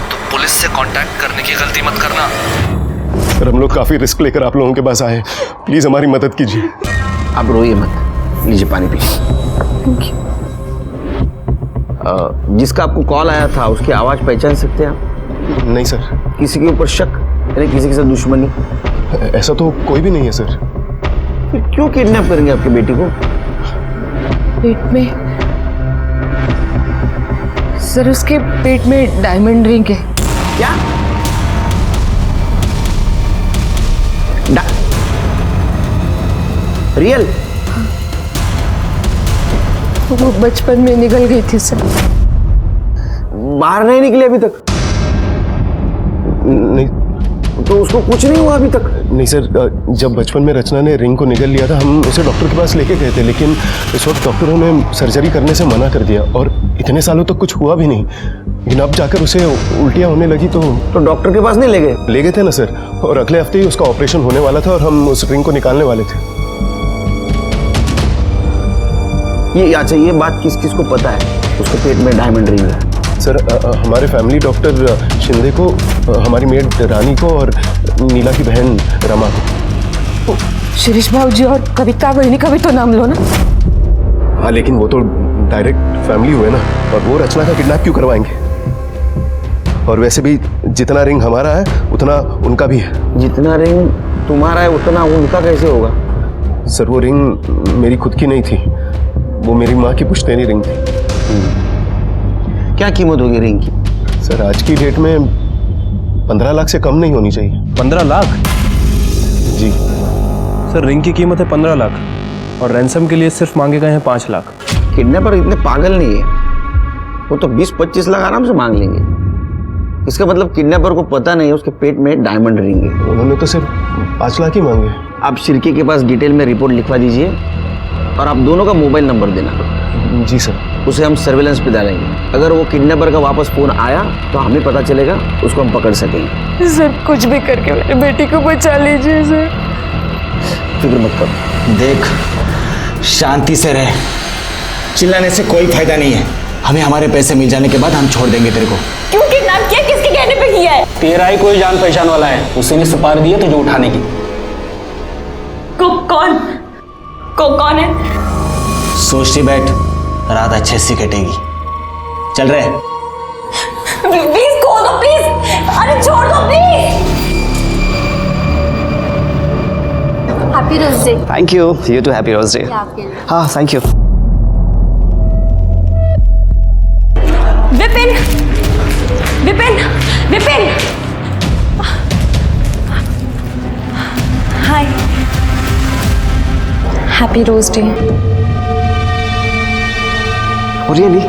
तो पुलिस से कांटेक्ट करने की गलती मत करना. सर हम लोग काफ़ी रिस्क लेकर आप लोगों के पास आए, प्लीज़ हमारी मदद कीजिए. आप रोइए मत, लीजिए पानी पीजिए. जिसका आपको कॉल आया था उसकी आवाज़ पहचान सकते हैं आप? नहीं सर. किसी के ऊपर शक यानी किसी के साथ दुश्मनी? ऐसा तो कोई भी नहीं है सर. फिर क्यों किडनैप करेंगे आपकी बेटी को? पेट में सर, उसके पेट में डायमंड रिंग है. क्या? रियल? वो बचपन में निकल गई थी सर. बाहर नहीं निकले अभी तक? नहीं. तो उसको कुछ नहीं हुआ अभी तक? नहीं सर, जब बचपन में रचना ने रिंग को निगल लिया था हम उसे डॉक्टर के पास लेके गए थे, लेकिन इस वक्त डॉक्टरों ने सर्जरी करने से मना कर दिया और इतने सालों तक कुछ हुआ भी नहीं. लेकिन अब जाकर उसे उल्टियाँ होने लगी तो डॉक्टर के पास नहीं ले गए? ले गए थे ना सर, और अगले हफ्ते ही उसका ऑपरेशन होने वाला था और हम उस रिंग को निकालने वाले थे. ये अच्छा, ये बात किस किस को पता है उसके पेट में डायमंड रिंग है? सर हमारे फैमिली डॉक्टर शिंदे को, हमारी मेड रानी को और नीला की बहन रमा को. शिरीष भाऊजी और कविता बहनी का भी तो नाम लो ना. हाँ लेकिन वो तो डायरेक्ट फैमिली हुए ना, और वो रचना का किडनैप क्यों करवाएंगे? और वैसे भी जितना रिंग हमारा है उतना उनका भी है. जितना रिंग तुम्हारा है उतना उनका कैसे होगा? सर वो रिंग मेरी खुद की नहीं थी, वो मेरी माँ की पुश्तैनी रिंग थी. क्या कीमत होगी रिंग की? सर आज की डेट में 15 लाख से कम नहीं होनी चाहिए. 15 लाख? जी सर, रिंग की कीमत है 15 लाख और रैंसम के लिए सिर्फ मांगे गए हैं 5 लाख. किडनैपर इतने पागल नहीं है, वो तो 20-25 लाख आराम से मांग लेंगे. इसका मतलब किडनैपर को पता नहीं है उसके पेट में डायमंड रिंग है। उन्होंने तो सिर्फ 5 लाख ही मांगे। आप शिर्के के पास डिटेल में रिपोर्ट लिखवा दीजिए और आप दोनों का मोबाइल नंबर देना। जी सर। उसे हम सर्विलेंस पे डालेंगे। अगर वो किडनैपर का वापस फोन आया तो हमें पता चलेगा, उसको हम पकड़ सकेंगे। सर कुछ भी करके मेरी बेटी को बचा लीजिए सर। फिक्र मत करो। देख, शांति से रह, चिल्लाने से कोई फायदा नहीं है। हमें हमारे पैसे मिल जाने के बाद हम छोड़ देंगे तेरे को। क्यों किडनैप किया, किसके कहने पे किया है? तेरा ही कोई जान पहचान वाला है, उसी ने सुपारी दी है तुझे उठाने की। कौन है? सोचती बैठ, रात अच्छे से कटेगी। चल रहे। प्लीज खोल दो प्लीज, अरे छोड़ दो please. Happy rose day. Thank you, you too happy rose day. हाँ thank you. Vipin Vipin Vipin, hi, happy rose day. Really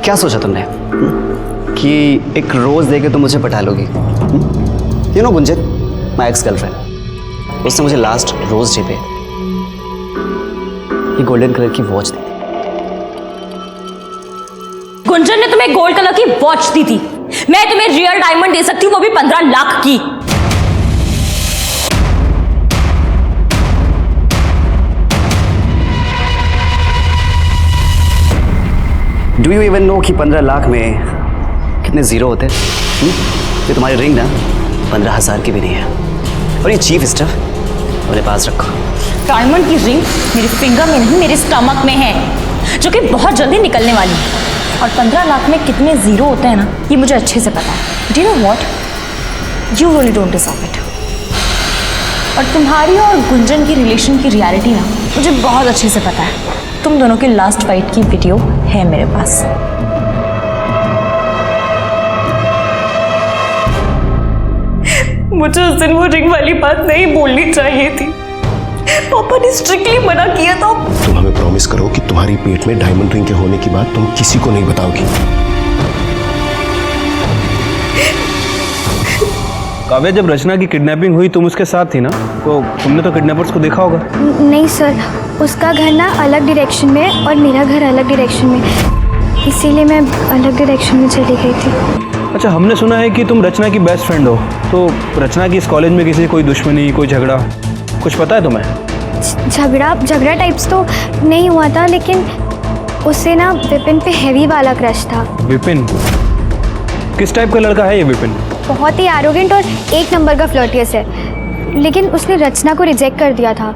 क्या सोचा तुमने कि एक रोज देके तुम मुझे पटा लोगी? You know Gunjan, my ex girlfriend, उसने मुझे लास्ट रोज डे पे ये गोल्डन कलर की वॉच दी। गुंजन ने तुम्हें गोल्ड कलर की वॉच दी थी, मैं तुम्हें रियल डायमंड दे सकती हूँ, वो भी 15 लाख की। डू यू इवन नो कि 15 लाख में कितने जीरो होते हैं? ये तुम्हारी रिंग ना 15,000 की भी नहीं है। और ये चीफ स्टफ अपने पास रखो। डायमंड की रिंग मेरे फिंगर में नहीं, मेरे स्टमक में है, जो कि बहुत जल्दी निकलने वाली है। और 15 लाख में कितने जीरो होते हैं ना, ये मुझे अच्छे से पता है। Do you know what, you really don't deserve it. और तुम्हारी और गुंजन की रिलेशन की रियलिटी ना मुझे बहुत अच्छे से पता है। तुम दोनों की लास्ट फाइट की वीडियो है मेरे पास। मुझे उस दिन वो रिंग वाली बात नहीं बोलनी चाहिए थी, पापा ने स्ट्रिक्टली मना किया था। तुम हमें प्रॉमिस करो कि तुम्हारी पेट में डायमंड रिंग के होने की बात तुम किसी को नहीं बताओगी। काव्या, जब रचना की किडनैपिंग हुई तुम उसके साथ थी ना, तो तुमने तो किडनैपर्स को देखा होगा। नहीं सर, उसका घर ना अलग डायरेक्शन में है और मेरा घर अलग डायरेक्शन में, इसीलिए मैं अलग डायरेक्शन में चली गई थी। अच्छा, हमने सुना है कि तुम रचना की बेस्ट फ्रेंड हो, तो रचना की इस कॉलेज में किसी कोई दुश्मनी, कोई झगड़ा, कुछ पता है तुम्हें? झगड़ा टाइप्स तो नहीं हुआ था, लेकिन उससे ना विपिन पे हैवी वाला क्रश था। विपिन? किस टाइप का लड़का है ये विपिन? बहुत ही एरोगेंट और एक नंबर का फ्लर्टियस है, लेकिन उसने रचना को रिजेक्ट कर दिया था।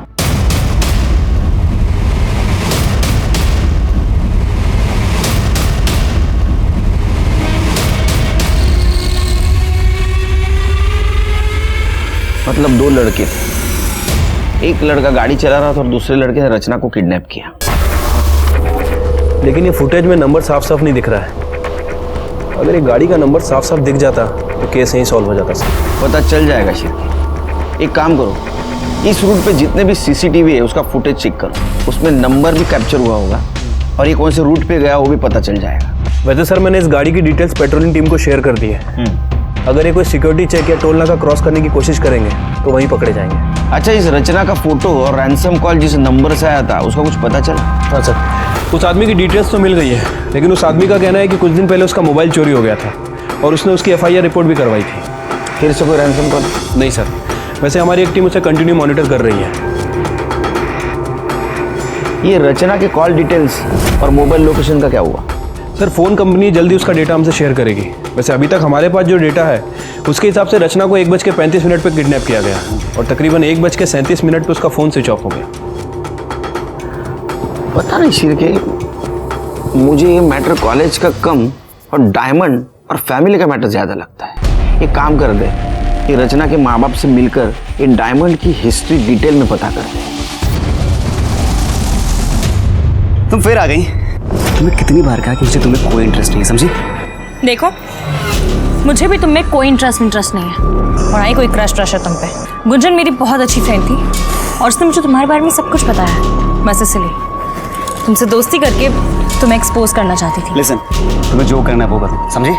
मतलब 2 लड़के थे, एक लड़का गाड़ी चला रहा था और दूसरे लड़के ने रचना को किडनैप किया। लेकिन ये फुटेज में नंबर साफ साफ नहीं दिख रहा है। अगर ये गाड़ी का नंबर साफ साफ दिख जाता तो केस यहीं सॉल्व हो जाता सर। पता चल जाएगा शिव। एक काम करो, इस रूट पे जितने भी सीसीटीवी है उसका फुटेज चेक करो, उसमें नंबर भी कैप्चर हुआ होगा और ये कौन से रूट पे गया वो भी पता चल जाएगा। वैसे सर मैंने इस गाड़ी की डिटेल्स पेट्रोलिंग टीम को शेयर कर दी है। अगर ये कोई सिक्योरिटी चेक या टोल नाका क्रॉस करने की कोशिश करेंगे तो वहीं पकड़े जाएंगे। अच्छा, इस रचना का फोटो और रैंसम कॉल जिस नंबर से आया था उसका कुछ पता चला? हाँ सर, उस आदमी की डिटेल्स तो मिल गई है, लेकिन उस आदमी का कहना है कि कुछ दिन पहले उसका मोबाइल चोरी हो गया था और उसने उसकी FIR रिपोर्ट भी करवाई थी। फिर से कोई रैंसम कॉल? नहीं सर, वैसे हमारी एक टीम उसे कंटिन्यू मॉनिटर कर रही है। ये रचना के कॉल डिटेल्स और मोबाइल लोकेशन का क्या हुआ? सर, फ़ोन कंपनी जल्दी उसका डेटा हमसे शेयर करेगी। वैसे अभी तक हमारे पास जो डेटा है उसके हिसाब से रचना को 1:35 पर किडनैप किया गया और तकरीबन 1:37 पर उसका फ़ोन स्विच ऑफ हो गया। पता नहीं शिरके, मुझे ये मैटर कॉलेज का कम और डायमंड और फैमिली का मैटर ज़्यादा लगता है। एक काम कर दे कि रचना के माँ बाप से मिलकर ये डायमंड की हिस्ट्री डिटेल में पता कर दे। तुम फिर आ गई। तुम्हें कितनी बार कहा कि मुझे तुम्हें कोई इंटरेस्ट नहीं है, समझी? देखो, मुझे भी तुम में कोई इंटरेस्ट नहीं है और ना ही कोई क्रश है तुम पे। गुंजन मेरी बहुत अच्छी फ्रेंड थी और उसने मुझे तुम्हारे बारे में सब कुछ बताया है। बस इसलिए तुमसे दोस्ती करके तुम्हें एक्सपोज करना चाहती थी। लिसन, तुम्हें जो करना है वो करो, समझी?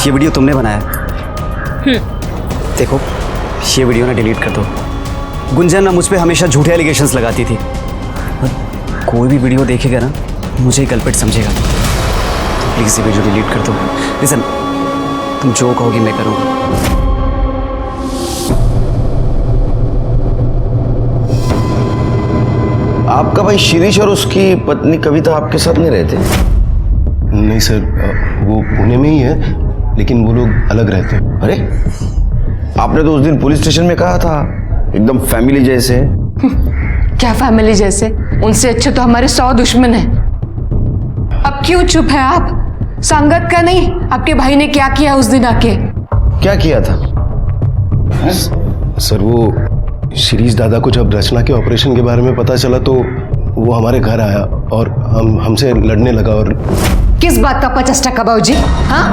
ये वीडियो तुमने बनाया? देखो, ये वीडियो ना डिलीट कर दो। गुंजन ना मुझ पे हमेशा झूठे एलिगेशंस लगाती थी, और कोई भी वीडियो देखेगा ना मुझे ही कल्प्रिट समझेगा। तो प्लीज़ ये वीडियो डिलीट कर दो। लिसन, तुम जो कहोगी मैं करूँगा। आपका भाई शिरीष और उसकी पत्नी कविता आपके साथ नहीं रहते? नहीं सर, वो पुणे में ही है, लेकिन वो लोग अलग रहते हैं। अरे, आपने तो उस दिन पुलिस स्टेशन में कहा था एकदम फैमिली जैसे। क्या फैमिली जैसे? उनसे अच्छे तो हमारे 100 दुश्मन हैं। अब क्यों चुप है आप? संगत का नहीं, आपके भाई ने क्या किया उस दिन आके? क्या किया था? सर, वो शिरीष दादा को जब रचना के ऑपरेशन के बारे में पता चला तो वो हमारे घर आया और हमसे लड़ने लगा। और किस बात का 50 टक्का भाऊजी? हाँ,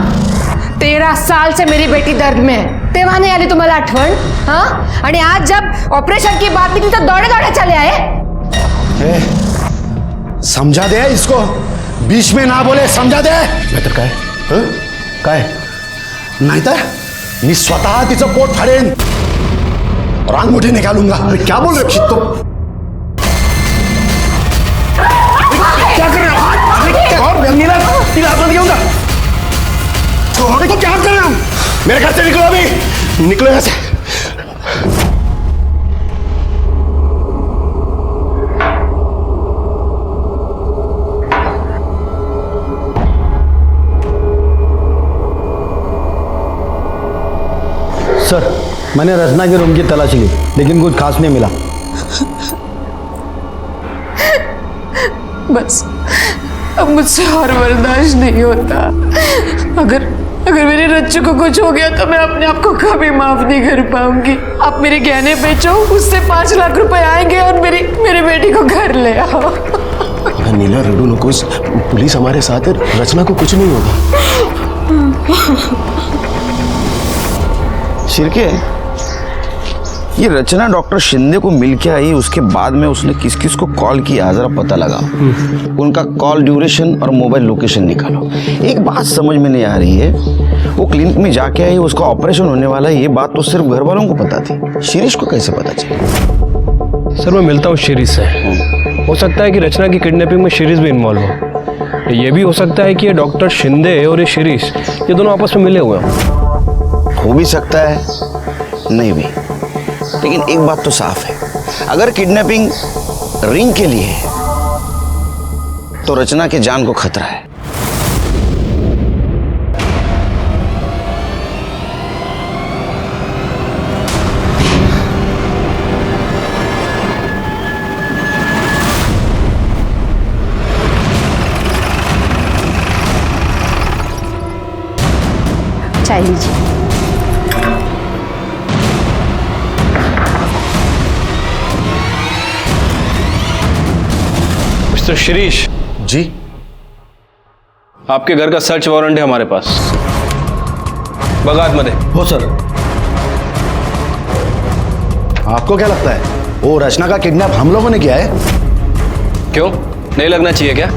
13 साल से मेरी बेटी दर्द में है, तेव्हा नाही आली तुम्हाला आठवण? हाँ, आणि आज जब ऑपरेशन की बात निकली तो दौड़े दौड़े चले आए। समझा दे इसको, बीच में ना बोले, समझा दे। नाहीतर काय? काय? नाहीतर मी स्वतः तिचं पोट फाडेन और अंगूठे निकालूंगा। क्या बोल रहे हो? तो क्या कर रहे हो? और नीला हाथ घेऊन जा। छोड़ो, तो क्या कर रहे हो? मेरे घर से निकलो अभी, निकलो यहाँ से। सर, मैंने रचना के रूम की तलाशी ली, लेकिन कुछ खास नहीं मिला। बस अब मुझसे और बर्दाश्त नहीं होता। अगर मेरे रच्चू को कुछ हो गया तो मैं अपने आप को कभी माफ नहीं कर पाऊंगी। आप मेरे गहने बेचो, उससे 5 लाख रुपए आएंगे और मेरी बेटी को घर ले आओ। नीला, रडू नकोस, पुलिस हमारे साथ है, रचना को कुछ नहीं होगा। शिर्के, ये रचना डॉक्टर शिंदे को मिल के आई, उसके बाद में उसने किस किस को कॉल किया जरा पता लगा। उनका कॉल ड्यूरेशन और मोबाइल लोकेशन निकालो। एक बात समझ में नहीं आ रही है, वो क्लिनिक में जाके आई, उसका ऑपरेशन होने वाला है, ये बात तो सिर्फ घर वालों को पता थी, शिरीष को कैसे पता चला? सर, मैं मिलता हूँ शिरीष से। हो सकता है कि रचना की किडनैपिंग में शिरीष भी इन्वॉल्व हो। ये भी हो सकता है कि ये डॉक्टर शिंदे और ये शिरीष, ये दोनों आपस में मिले हुए हो भी सकता है, नहीं भी। लेकिन एक बात तो साफ है, अगर किडनैपिंग रिंग के लिए है तो रचना के जान को खतरा है। चाय लीजिए। मिस्टर शिरीष जी, आपके घर का सर्च वारंट है हमारे पास। बगात मध्ये हो सर। आपको क्या लगता है वो रचना का किडनैप हम लोगों ने किया है? क्यों, नहीं लगना चाहिए क्या?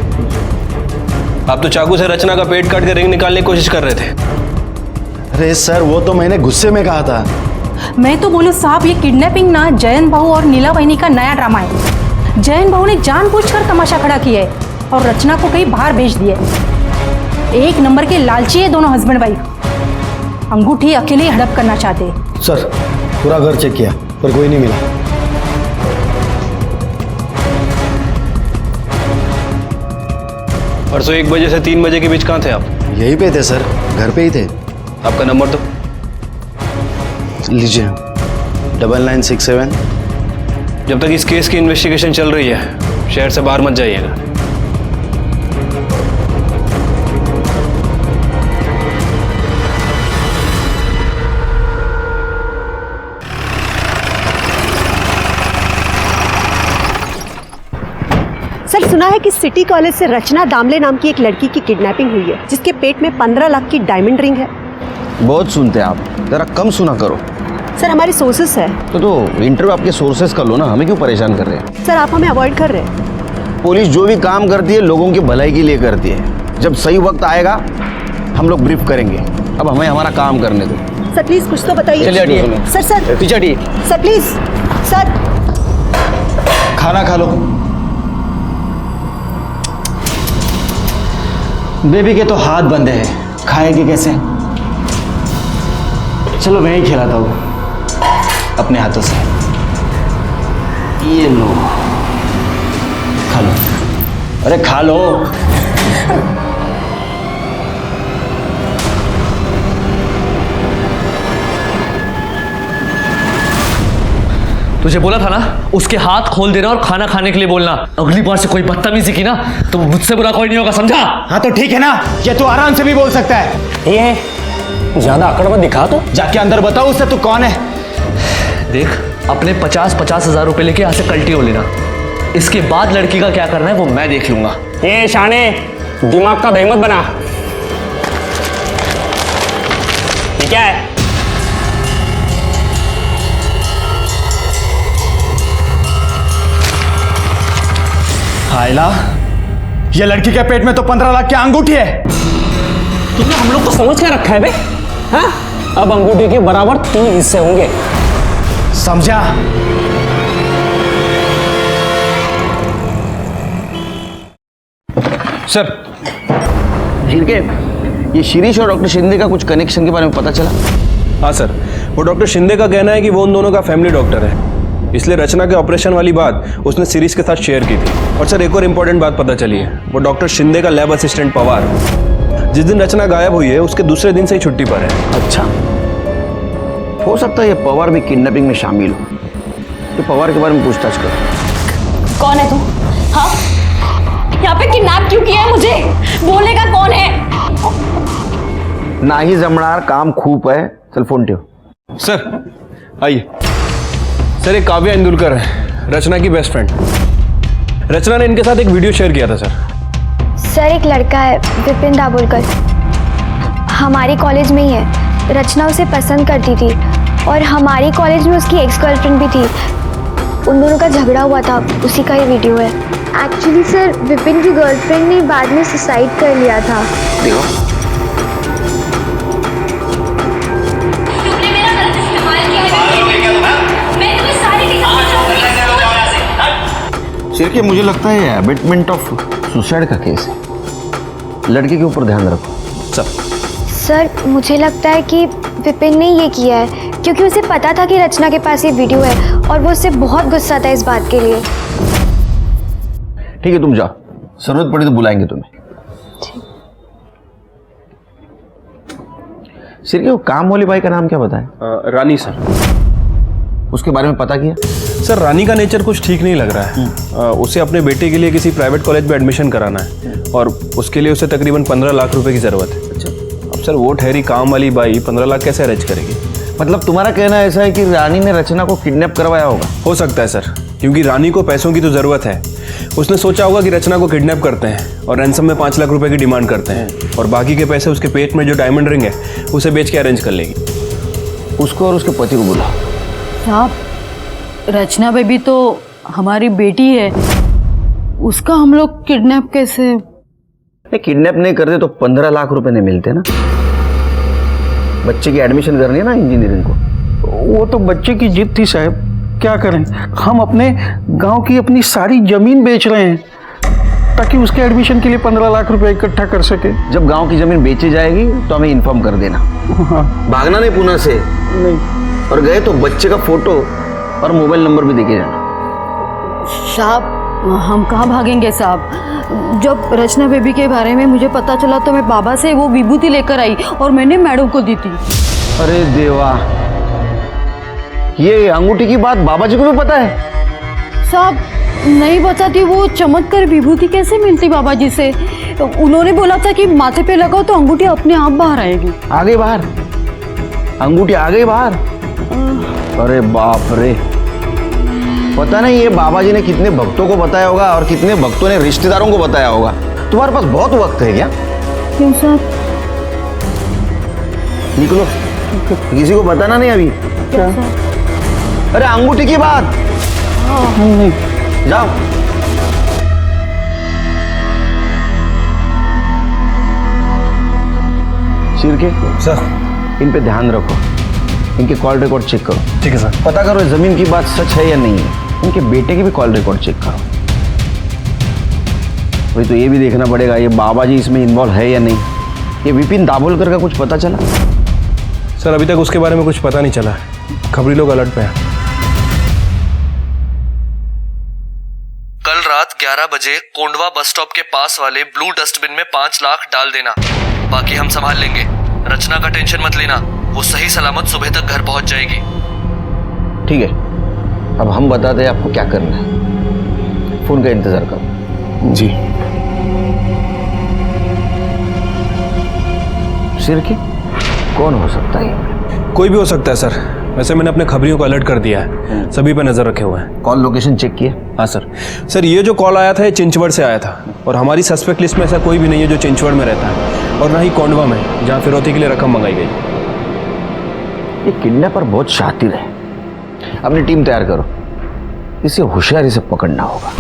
आप तो चाकू से रचना का पेट काट के रिंग निकालने की कोशिश कर रहे थे। अरे सर, वो तो मैंने गुस्से में कहा था। मैं तो बोलूं साहब, ये किडनैपिंग ना जयन भाऊ और नीला बहनी का नया ड्रामा है। जयन भाऊ ने जानबूझकर तमाशा खड़ा किया है और रचना को कहीं बाहर भेज दिया है। एक नंबर के लालची है दोनों हस्बैंड वाइफ। अंगूठी अकेले ही हड़प करना चाहते हैं। सर, पूरा घर चेक किया पर कोई नहीं मिला। परसों 1 बजे से 3 बजे के बीच कहाँ थे आप? यहीं पे थे सर, घर पे ही थे। आपका नंबर तो लीजिए, 9967। जब तक इस केस की इन्वेस्टिगेशन चल रही है, शहर से बाहर मत जाइएगा। सर, सुना है कि सिटी कॉलेज से रचना दामले नाम की एक लड़की की किडनैपिंग हुई है, जिसके पेट में 15 लाख की डायमंड रिंग है। बहुत सुनते हैं आप, जरा कम सुना करो। सर, हमारी सोर्सेस है। तो इंटरव्यू आपके सोर्सेस कर लो ना, हमें क्यों परेशान कर रहे हैं? सर, आप हमें अवॉइड कर रहे हैं। पुलिस जो भी काम करती है लोगों की भलाई के लिए करती है। जब सही वक्त आएगा हम लोग ब्रीफ करेंगे। अब हमें हमारा काम करने दो। सर प्लीज कुछ तो बताइए। चलिए हटिए। सर पीछे हटिए। Sir please sir. खाना खा लो। बेबी के तो हाथ बंधे हैं, खाएगी कैसे? चलो मैं ही खिलाता हूँ अपने हाथों से। ये लो, खा लो। अरे खा लो। तुझे बोला था ना उसके हाथ खोल देना और खाना खाने के लिए बोलना। अगली बार से कोई बदतमीजी की ना तो मुझसे बुरा कोई नहीं होगा, समझा? हाँ तो ठीक है ना, ये तू आराम से भी बोल सकता है। ये ज्यादा अकड़ मत दिखा, तो जाके अंदर बताओ उससे तू कौन है। देख, अपने 50-50 हजार रुपए लेके यहाँ से कल्टी हो लेना। इसके बाद लड़की का क्या करना है वो मैं देख लूंगा। ये शाने, दिमाग का बेमत बना। ये क्या है? हायला, ये लड़की के पेट में तो 15 लाख की अंगूठी है। तुमने हम लोग को समझ क्या रखा है बे? हाँ? अब अंगूठी के बराबर 3 हिस्से होंगे, समझा? सर, ये शिरीष और डॉक्टर शिंदे का कुछ कनेक्शन के बारे में पता चला? हाँ सर, वो डॉक्टर शिंदे का कहना है कि वो उन दोनों का फैमिली डॉक्टर है, इसलिए रचना के ऑपरेशन वाली बात उसने शिरीष के साथ शेयर की थी। और सर एक और इम्पोर्टेंट बात पता चली है, वो डॉक्टर शिंदे का लैब असिस्टेंट पवार जिस दिन रचना गायब हुई है उसके दूसरे दिन से ही छुट्टी पर है। अच्छा, हो सकता है ये पवार भी किडनैपिंग में शामिल हो। तो पवार के बारे में पूछताछ करो। कौन है तू? हाँ, यहाँ पे किडनैप क्यों किया है मुझे? बोलेगा कौन है? ना ही जमणार, काम खूब है। चल फोन ठेव। सर आइए। सर ये काव्या इंदुलकर है, रचना की बेस्ट फ्रेंड। रचना ने इनके साथ एक वीडियो शेयर किया था सर। एक लड़का है विपिन दाभोलकर, हमारी कॉलेज में ही है। रचना उसे पसंद करती थी और हमारी कॉलेज में उसकी एक्स गर्लफ्रेंड भी थी। उन दोनों का झगड़ा हुआ था, उसी का ये वीडियो है। एक्चुअली सर विपिन की गर्लफ्रेंड ने बाद में सुसाइड कर लिया था। देखो, सिर्फ मुझे लगता है अबेटमेंट ऑफ सुसाइड का केस है। लड़के के ऊपर ध्यान रखो। सर मुझे लगता है कि विपिन ने ये किया है क्योंकि उसे पता था कि रचना के पास ये वीडियो है और वो उससे बहुत गुस्सा था इस बात के लिए। ठीक है, तुम जाओ, जरूरत पड़ी तो बुलाएंगे तुम्हें। सिर्फ वो काम वाली बाई का नाम क्या बताएं? रानी सर। उसके बारे में पता किया? सर रानी का नेचर कुछ ठीक नहीं लग रहा है। उसे अपने बेटे के लिए किसी प्राइवेट कॉलेज में एडमिशन कराना है और उसके लिए उसे तकरीबन 15 लाख रुपए की ज़रूरत है। अच्छा। अब सर वो ठहरी काम वाली बाई 15 लाख कैसे अरेंज करेगी? मतलब तुम्हारा कहना ऐसा है कि रानी ने रचना को किडनैप करवाया होगा? हो सकता है सर, क्योंकि रानी को पैसों की तो ज़रूरत है। उसने सोचा होगा कि रचना को किडनैप करते हैं और रैंसम में 5 लाख रुपए की डिमांड करते हैं और बाकी के पैसे उसके पेट में जो डायमंड रिंग है उसे बेच के अरेंज कर लेगी। उसको और उसके पति को बुला। साहब, रचना बेबी तो हमारी बेटी है, उसका हम लोग किडनैप कैसे? किडनैप नहीं करते तो 15 लाख रुपए नहीं मिलते ना। बच्चे की एडमिशन करनी है ना इंजीनियरिंग को। वो तो बच्चे की जिद थी साहब, क्या करें। हम अपने गांव की अपनी सारी जमीन बेच रहे हैं ताकि उसके एडमिशन के लिए 15 लाख रुपए इकट्ठा कर सके। जब गांव की जमीन बेची जाएगी तो हमें इन्फॉर्म कर देना। भागना नहीं पुणे से। नहीं, और गए तो बच्चे का फोटो और मोबाइल नंबर भी देके जाना। साहब हम कहाँ भागेंगे साहब। जब रचना बेबी के बारे में मुझे पता चला तो मैं बाबा से वो विभूति लेकर आई और मैंने मैडम को दी थी। अरे देवा, ये अंगूठी की बात बाबा जी को भी पता है? साहब नहीं बताती, वो चमत्कार विभूति कैसे मिलती बाबा जी से? उन्होंने बोला था कि माथे पे लगाओ तो अंगूठी अपने आप बाहर आएगी। आ गई बाहर? अंगूठी आ गई बाहर? अरे बाप रे, पता नहीं ये बाबा जी ने कितने भक्तों को बताया होगा और कितने भक्तों ने रिश्तेदारों को बताया होगा। तुम्हारे पास बहुत वक्त है क्या? क्यों साहब? निकलो, किसी को बताना नहीं अभी। क्या? अरे अंगूठी की बात। नहीं, जाओ। शिरके सर इन पे ध्यान रखो, इनके कॉल रिकॉर्ड चेक करो। ठीक है सर। पता करो जमीन की बात सच है या नहीं है। इनके बेटे के भी कॉल रिकॉर्ड चेक करो। भाई तो ये भी देखना पड़ेगा ये बाबा जी इसमें इन्वॉल्व है या नहीं। ये विपिन दाभोलकर का कुछ पता चला? सर अभी तक उसके बारे में कुछ पता नहीं चला है। खबरी लोग अलर्ट पे हैं। कल रात 11 बजे कोंडवा बस स्टॉप के पास वाले ब्लू डस्टबिन में 5 लाख डाल देना, बाकी हम संभाल लेंगे। रचना का टेंशन मत लेना, वो सही सलामत सुबह तक घर पहुंच जाएगी। ठीक है, अब हम बताते हैं आपको क्या करना है। फोन का इंतजार करो। जी। शिरके कौन हो सकता है? कोई भी हो सकता है सर। वैसे मैंने अपने खबरियों को अलर्ट कर दिया है, सभी पर नजर रखे हुए हैं। कॉल लोकेशन चेक किया? हाँ सर। सर ये जो कॉल आया था ये चिंचवड़ से आया था और हमारी सस्पेक्ट लिस्ट में ऐसा कोई भी नहीं है जो चिंचवड़ में रहता है और ना ही कोंडवा में जहाँ फिरौती के लिए रकम मंगाई गई। ये किडनैपर बहुत शातिर है। अपनी टीम तैयार करो, इसे होशियारी से पकड़ना होगा।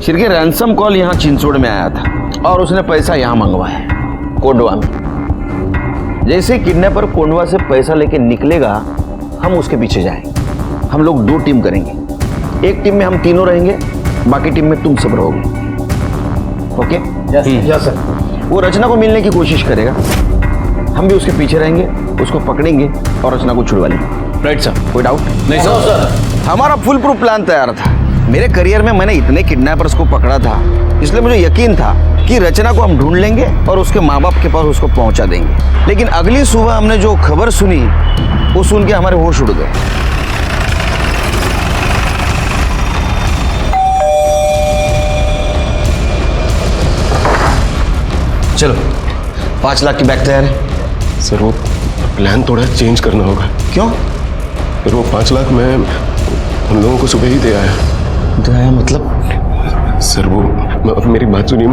शिरके रैंसम कॉल यहाँ चिंचवड़ में आया था और उसने पैसा यहाँ मंगवाया कोंडवा में। जैसे किडनैपर कोंडवा से पैसा लेके निकलेगा हम उसके पीछे जाएंगे। हम लोग 2 टीम करेंगे। एक टीम में हम तीनों रहेंगे, बाकी टीम में तुम सब रहोगे। ओके? Yes sir. वो रचना को मिलने की कोशिश करेगा, हम भी उसके पीछे रहेंगे, उसको पकड़ेंगे और रचना को छुड़वा लेंगे। Right sir. कोई डाउट नहीं सर। हमारा फुल प्रूफ प्लान तैयार था। मेरे करियर में मैंने इतने किडनैपर्स को पकड़ा था, इसलिए मुझे यकीन था कि रचना को हम ढूंढ लेंगे और उसके माँ बाप के पास उसको पहुंचा देंगे। लेकिन अगली सुबह हमने जो खबर सुनी वो सुन के हमारे होश उड़ गए। चलो 5 लाख की बैग तैयार है। सर वो प्लान थोड़ा चेंज करना होगा। क्यों? सर वो 5 लाख मैं हम लोगों को सुबह ही दे आया। मतलब? सर वो मेरी बात सुनिए,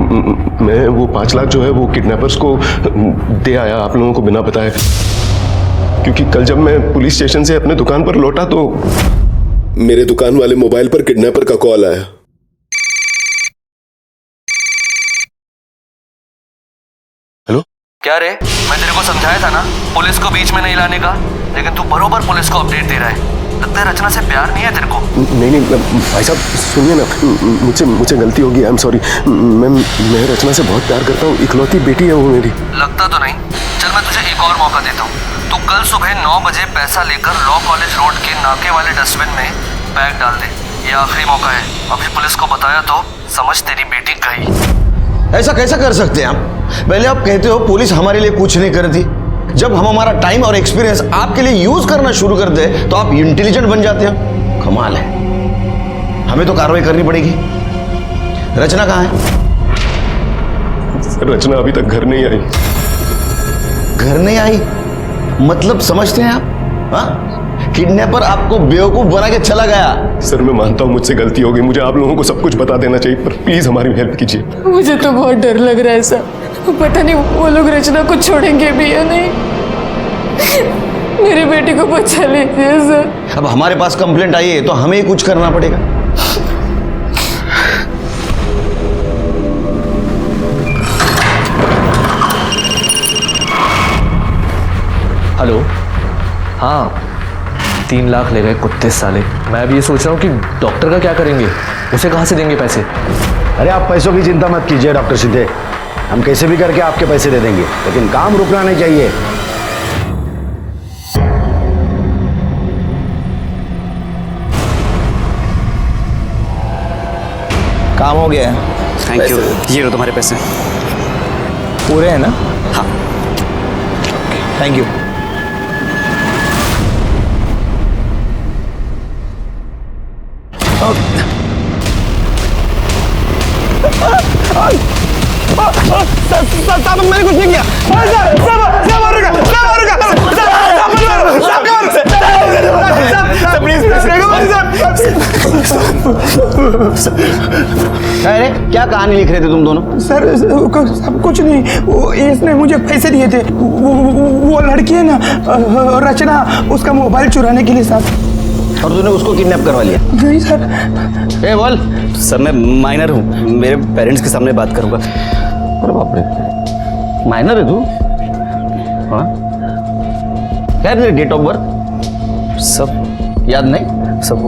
मैं वो 5 लाख जो है वो किडनैपर्स को दे आया आप लोगों को बिना बताए, क्योंकि कल जब मैं पुलिस स्टेशन से अपने दुकान पर लौटा तो मेरे दुकान वाले मोबाइल पर किडनैपर का कॉल आया। हेलो? क्या रे, मैं तेरे को समझाया था ना पुलिस को बीच में नहीं लाने का, लेकिन तू बरोबर पुलिस को अपडेट दे रहा है। लगता है रचना से प्यार नहीं है तेरे को। नहीं भाई साहब सुनिए ना, मुझे गलती होगी, आई एम सॉरी। मैं रचना से बहुत प्यार करता हूँ, इकलौती बेटी है वो मेरी। लगता तो नहीं। चल मैं तुझे एक और मौका देता हूँ। तू कल सुबह 9 बजे पैसा लेकर लॉ कॉलेज रोड के नाके वाले डस्टबिन में बैग डाल दे। ये आखिरी मौका है। अभी पुलिस को बताया तो समझ तेरी बेटी गई। ऐसा कैसा कर सकते हैं आप? पहले आप कहते हो पुलिस हमारे लिए कुछ नहीं करती, जब हम हमारा टाइम और एक्सपीरियंस आपके लिए यूज करना शुरू करते हैं तो आप इंटेलिजेंट बन जाते हैं। कमाल है। हमें तो कार्रवाई करनी पड़ेगी। रचना कहाँ है? रचना अभी तक घर नहीं आई। घर नहीं आई मतलब समझते हैं आप? हाँ, किडनैपर आपको बेवकूफ बना के चला गया। सर मैं मानता हूँ मुझसे गलती हो गई, मुझे आप लोगों को सब कुछ बता देना चाहिए, पर प्लीज हमारी हेल्प कीजिए। मुझे तो बहुत डर लग रहा है सर, पता नहीं वो लोग रचना को छोड़ेंगे भी या नहीं। मेरी बेटी को बचा लीजिए सर। अब हमारे पास कंप्लेंट आई है तो हमें ही कुछ करना पड़ेगा। हेलो? हाँ 3 लाख ले गए कुत्ते साले। मैं अभी ये सोच रहा हूँ कि डॉक्टर का क्या करेंगे, उसे कहाँ से देंगे पैसे? अरे आप पैसों की चिंता मत कीजिए डॉक्टर सिद्धे, हम कैसे भी करके आपके पैसे दे देंगे, लेकिन काम रुकना नहीं चाहिए। काम हो गया है। Thank you. ये लो तुम्हारे पैसे। पूरे हैं ना? हाँ। Thank you. साहब मैंने कुछ नहीं किया। अरे क्या कहानी लिख रहे थे तुम दोनों? सर सब कुछ नहीं, वो इसने मुझे पैसे दिए थे। वो लड़की है ना रचना, उसका मोबाइल चुराने के लिए साहब। और तूने उसको किडनैप करवा लिया? नहीं सर। ए बोल। सर मैं माइनर हूँ, मेरे पेरेंट्स के सामने बात करूँगा। अरे बाप रे, माइनर है तू? हाँ क्या है तेरी डेट ऑफ बर्थ? सब याद नहीं? सब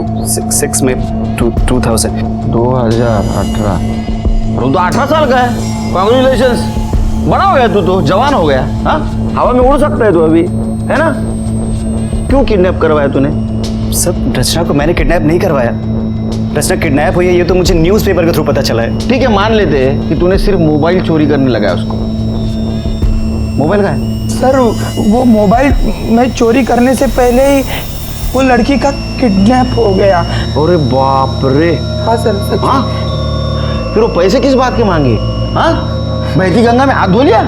6 में 2000 2018। तू तो 18 साल का है। कॉन्ग्रेचुलेशंस, बड़ा हो गया तू, तो जवान हो गया। हाँ, हवा में उड़ सकता है तू अभी, है ना? क्यों किडनैप करवाया तूने? सब रचना को मैंने किडनैप नहीं करवाया। रचना किडनैप हुई है ये तो मुझे न्यूज़पेपर के थ्रू पता चला है। ठीक है, मान लेते हैं कि तूने सिर्फ मोबाइल चोरी करने लगाया उसको। मोबाइल का है? सर वो मोबाइल मैं चोरी करने से पहले ही वो लड़की का किडनैप हो गया। अरे बाप रे। हाँ सर सच। हाँ, फिर वो पैसे किस बात के मांगे? हाँ, बहती गंगा में हाथ धो लिया?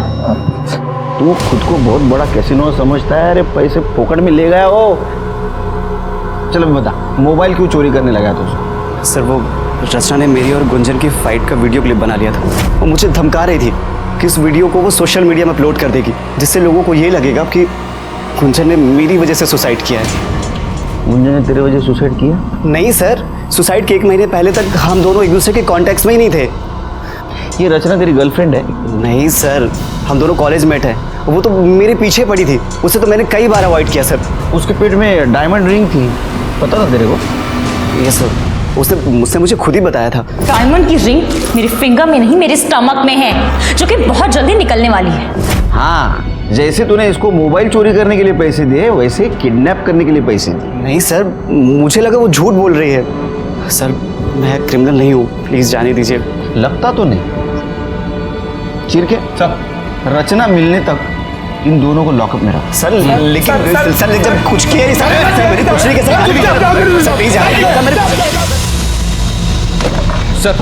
तू खुद को बहुत बड़ा कैसीनो समझता है। अरे पैसे फोकट में ले गया वो। चलो बता, मोबाइल क्यों चोरी करने लगा था उसको? सर वो रचना ने मेरी और गुंजन की फाइट का वीडियो क्लिप बना लिया था। वो मुझे धमका रही थी कि इस वीडियो को वो सोशल मीडिया में अपलोड कर देगी, जिससे लोगों को ये लगेगा कि गुंजन ने मेरी वजह से सुसाइड किया है। गुंजन ने तेरे वजह सुसाइड किया? नहीं सर, सुसाइड के 1 महीने पहले तक हम दोनों एक दूसरे के कॉन्टैक्ट्स में ही नहीं थे। ये रचना तेरी गर्लफ्रेंड है? नहीं सर, हम दोनों कॉलेज मेट हैं। वो तो मेरे पीछे पड़ी थी, उसे तो मैंने कई बार अवॉइड किया सर। उसके पेट में डायमंड रिंग थी, पता था तेरे को? ये सर उसने मुझे खुद ही बताया था। डायमंड की रिंग मेरी फिंगर में नहीं मेरे स्टमक में है, जो कि बहुत जल्दी निकलने वाली है। हाँ, जैसे तूने इसको मोबाइल चोरी करने के लिए पैसे दिए, वैसे किडनैप करने के लिए पैसे दिए। नहीं सर, मुझे लगा वो झूठ बोल रही है। सर मैं क्रिमिनल नहीं हूँ, प्लीज जाने दीजिए। लगता तो नहीं। चिरके सर, रचना मिलने तक इन दोनों को लॉकअप में रख। सर लेकिन सर जब कुछ किया सर मेरी कुछ नहीं सर,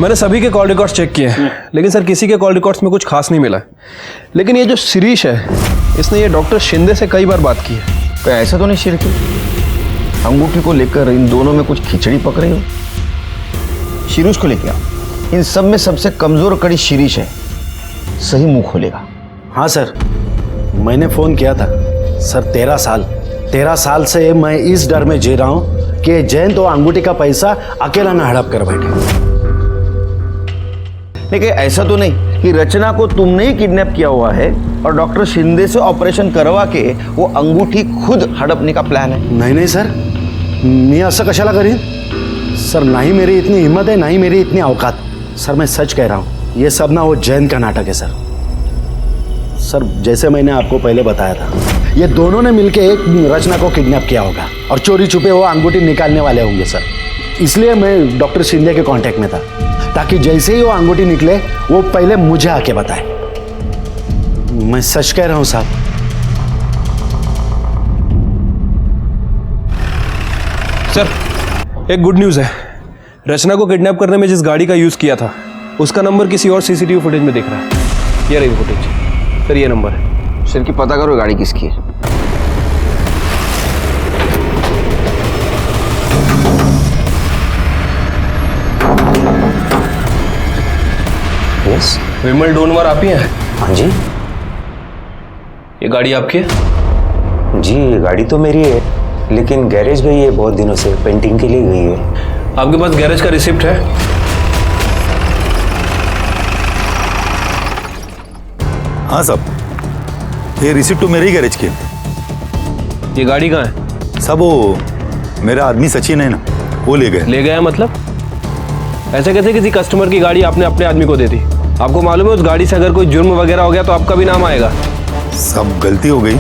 मैंने सभी के कॉल रिकॉर्ड्स चेक किए हैं, लेकिन सर किसी के कॉल रिकॉर्ड्स में कुछ खास नहीं मिला। लेकिन ये जो शिरीष है, इसने ये डॉक्टर शिंदे से कई बार बात की है। तो ऐसा तो नहीं शिरके, अंगूठी को लेकर इन दोनों में कुछ खिचड़ी पक रही हो? शिरीष को लेकर आओ। इन सब में सबसे कमजोर कड़ी शिरीष है, सही मुंह खोलेगा। हाँ सर, मैंने फ़ोन किया था। सर 13 साल से मैं इस डर में जी रहा हूँ कि जयंत तो अंगूठी का पैसा अकेला ना हड़प कर बैठे। लेकिन ऐसा तो नहीं कि रचना को तुमने ही किडनैप किया हुआ है और डॉक्टर शिंदे से ऑपरेशन करवा के वो अंगूठी खुद हड़पने का प्लान है? नहीं सर, मैं ऐसा कशाला करी सर? ना ही मेरी इतनी हिम्मत है, ना ही मेरी इतनी औकात। सर मैं सच कह रहा हूँ, ये सब ना वो जयंत का नाटक है सर। सर जैसे मैंने आपको पहले बताया था, ये दोनों ने मिलके एक रचना को किडनैप किया होगा और चोरी छुपे वो अंगूठी निकालने वाले होंगे सर। इसलिए मैं डॉक्टर शिंदे के कांटेक्ट में था, ताकि जैसे ही वो अंगूठी निकले वो पहले मुझे आके बताए। मैं सच कह रहा हूँ साहब। सर एक गुड न्यूज़ है, रचना को किडनैप करने में जिस गाड़ी का यूज़ किया था उसका नंबर किसी और सीसीटीवी फुटेज में दिख रहा है। ये रही फुटेज सर, ये नंबर है। सर की पता करो गाड़ी किसकी है। यस विमल डोनवर आप ही हैं? हाँ जी। ये गाड़ी आपकी है? जी गाड़ी तो मेरी है, लेकिन गैरेज गई है बहुत दिनों से, पेंटिंग के लिए गई है। आपके पास गैरेज का रिसिप्ट है? हाँ साहब, ये रिसिप्ट तो मेरे ही गैरेज की है। ये गाड़ी कहाँ है? सब वो मेरा आदमी सचिन है ना, वो ले गए। ले गया मतलब? ऐसे कैसे किसी कस्टमर की गाड़ी आपने अपने आदमी को दे दी? आपको मालूम है उस गाड़ी से अगर कोई जुर्म वगैरह हो गया तो आपका भी नाम आएगा। सब गलती हो गई,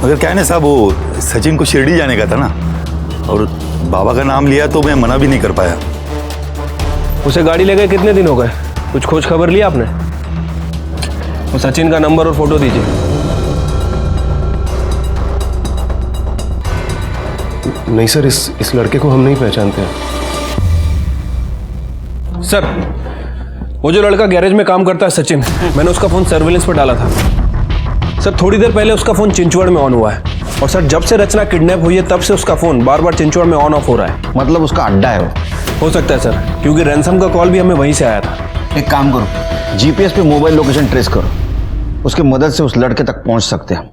मगर क्या है ना साहब, वो सचिन को शिरडी जाने का था ना, और बाबा का नाम लिया तो मैं मना भी नहीं कर पाया। उसे गाड़ी ले गए कितने दिन हो गए? कुछ खोज खबर लिया आपने? वो सचिन का नंबर और फोटो दीजिए। नहीं सर, इस लड़के को हम नहीं पहचानते। सर वो जो लड़का गैरेज में काम करता है सचिन, मैंने उसका फोन सर्विलेंस पर डाला था सर। थोड़ी देर पहले उसका फोन चिंचवड़ में ऑन हुआ है, और सर जब से रचना किडनैप हुई है तब से उसका फोन बार बार चिंचवड़ में ऑन ऑफ हो रहा है। मतलब उसका अड्डा है वो? हो सकता है सर, क्योंकि रैंसम का कॉल भी हमें वहीं से आया था। एक काम करो, जीपीएस पे मोबाइल लोकेशन ट्रेस करो, उसकी मदद से उस लड़के तक पहुंच सकते हैं।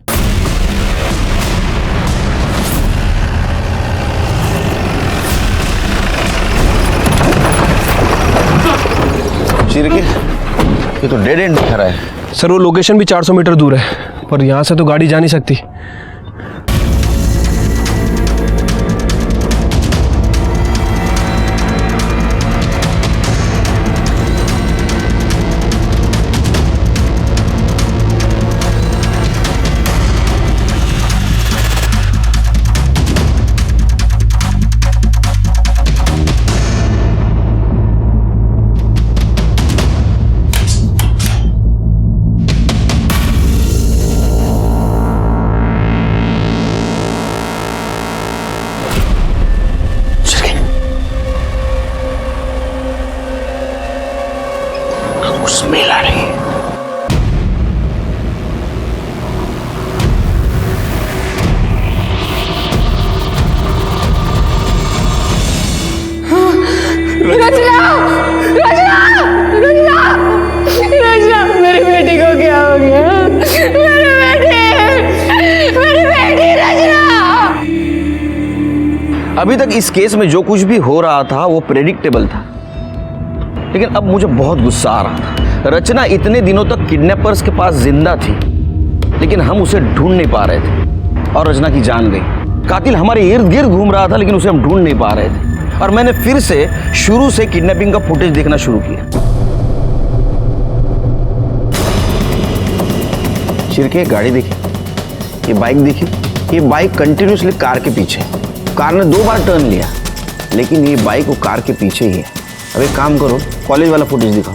चिरके, ये तो डेड एंड दिखा रहा है। सर वो लोकेशन भी 400 मीटर दूर है, पर यहाँ से तो गाड़ी जा नहीं सकती। स्मेल आ रही है। रचना, मेरी बेटी को क्या हो गया? मेरी बेटी रचना। अभी तक इस केस में जो कुछ भी हो रहा था वो प्रेडिक्टेबल था, लेकिन अब मुझे बहुत गुस्सा आ रहा था। रचना इतने दिनों तक किडनैपर्स के पास जिंदा थी, लेकिन हम उसे ढूंढ नहीं पा रहे थे और रचना की जान गई। कातिल हमारे इर्द गिर्द घूम रहा था, लेकिन उसे हम ढूंढ नहीं पा रहे थे। और मैंने फिर से शुरू से किडनैपिंग का फुटेज देखना शुरू किया। शिरके, गाड़ी देखी, ये बाइक देखी, ये बाइक कंटिन्यूसली कार के पीछे। कार ने 2 बार टर्न लिया, लेकिन ये बाइक वो कार के पीछे ही है। अब एक काम करो, कॉलेज वाला फुटेज दिखाओ।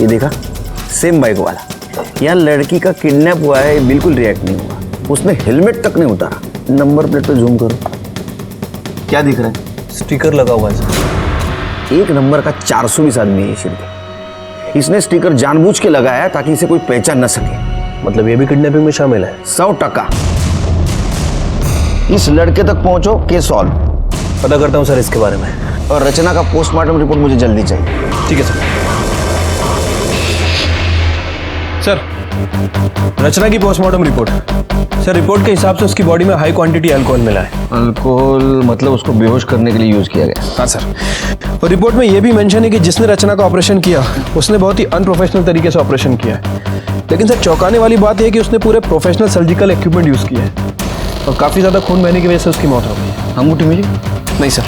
ये देखा, सेम बाइक वाला। यहाँ लड़की का किडनैप हुआ है, बिल्कुल रिएक्ट नहीं हुआ। उसने हेलमेट तक नहीं उतारा। नंबर प्लेट पे जूम करो, क्या दिख रहा है? स्टिकर लगा हुआ है सर। 1 नंबर का 420 आदमी है शिरके। इसने स्टिकर जानबूझ के लगाया ताकि इसे कोई पहचान न सके। मतलब ये भी किडनैपिंग में शामिल है? 100%। इस लड़के तक पहुंचो, केस सॉल्व। पता करता हूँ सर इसके बारे में। और रचना का पोस्टमार्टम रिपोर्ट मुझे जल्दी चाहिए। ठीक है सर। सर, रचना की पोस्टमार्टम रिपोर्ट। सर, रिपोर्ट के हिसाब से उसकी बॉडी में हाई क्वांटिटी अल्कोहल मिला है। अल्कोहल मतलब उसको बेहोश करने के लिए यूज किया गया? हाँ सर। और रिपोर्ट में यह भी मेंशन है कि जिसने रचना का ऑपरेशन किया उसने बहुत ही अनप्रोफेशनल तरीके से ऑपरेशन किया है। लेकिन सर, चौंकाने वाली बात यह है कि उसने पूरे प्रोफेशनल सर्जिकल इक्विपमेंट यूज किया है और काफी ज्यादा खून बहने की वजह से उसकी मौत हो गई। अंगूठी मिली? नहीं सर।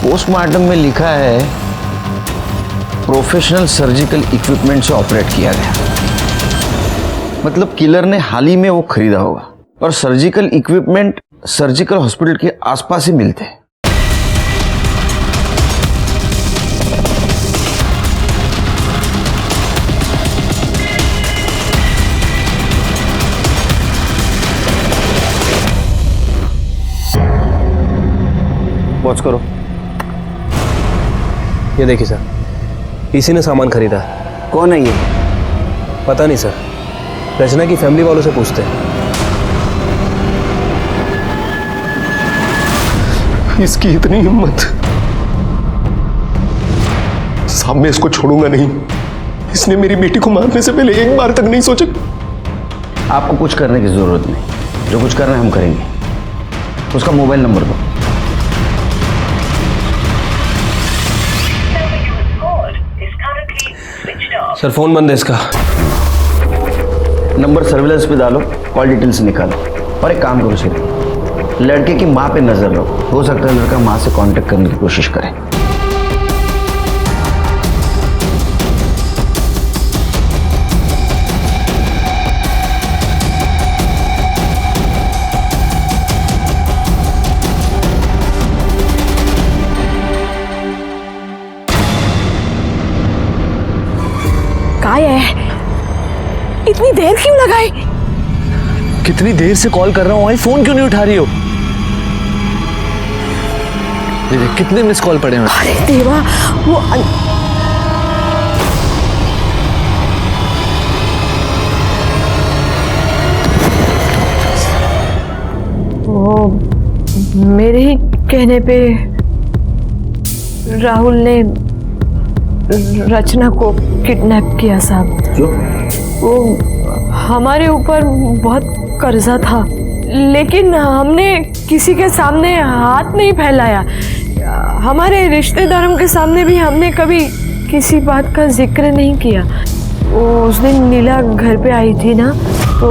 पोस्टमार्टम में लिखा है प्रोफेशनल सर्जिकल इक्विपमेंट से ऑपरेट किया गया। मतलब किलर ने हाल ही में वो खरीदा होगा। और सर्जिकल इक्विपमेंट सर्जिकल हॉस्पिटल के आसपास ही मिलते हैं। वॉच करो। ये देखिए सर, इसी ने सामान खरीदा है। कौन है ये? पता नहीं सर, रचना की फैमिली वालों से पूछते हैं। इसकी इतनी हिम्मत। साहब, मैं इसको छोड़ूंगा नहीं। इसने मेरी बेटी को मारने से पहले एक बार तक नहीं सोचा। आपको कुछ करने की जरूरत नहीं, जो कुछ करना है हम करेंगे। उसका मोबाइल नंबर दो। सर, फोन बंद है इसका। नंबर सर्विलेंस पे डालो, कॉल डिटेल्स निकालो। और एक काम करो सिर्फ, लड़के की माँ पे नजर रखो। हो सकता है लड़का माँ से कांटेक्ट करने की कोशिश करे। काय है? इतनी देर क्यों लगाई? कितनी देर से कॉल कर रहा हूँ, फोन क्यों नहीं उठा रही हो? कितने मिस कॉल पड़े हैं? अरे देवा, वो मेरे ही कहने पे राहुल ने रचना को किडनैप किया साहब। क्यों? वो हमारे ऊपर बहुत कर्जा था, लेकिन हमने किसी के सामने हाथ नहीं फैलाया। हमारे रिश्तेदारों के सामने भी हमने कभी किसी बात का जिक्र नहीं किया। उस दिन नीला घर पे आई थी ना, तो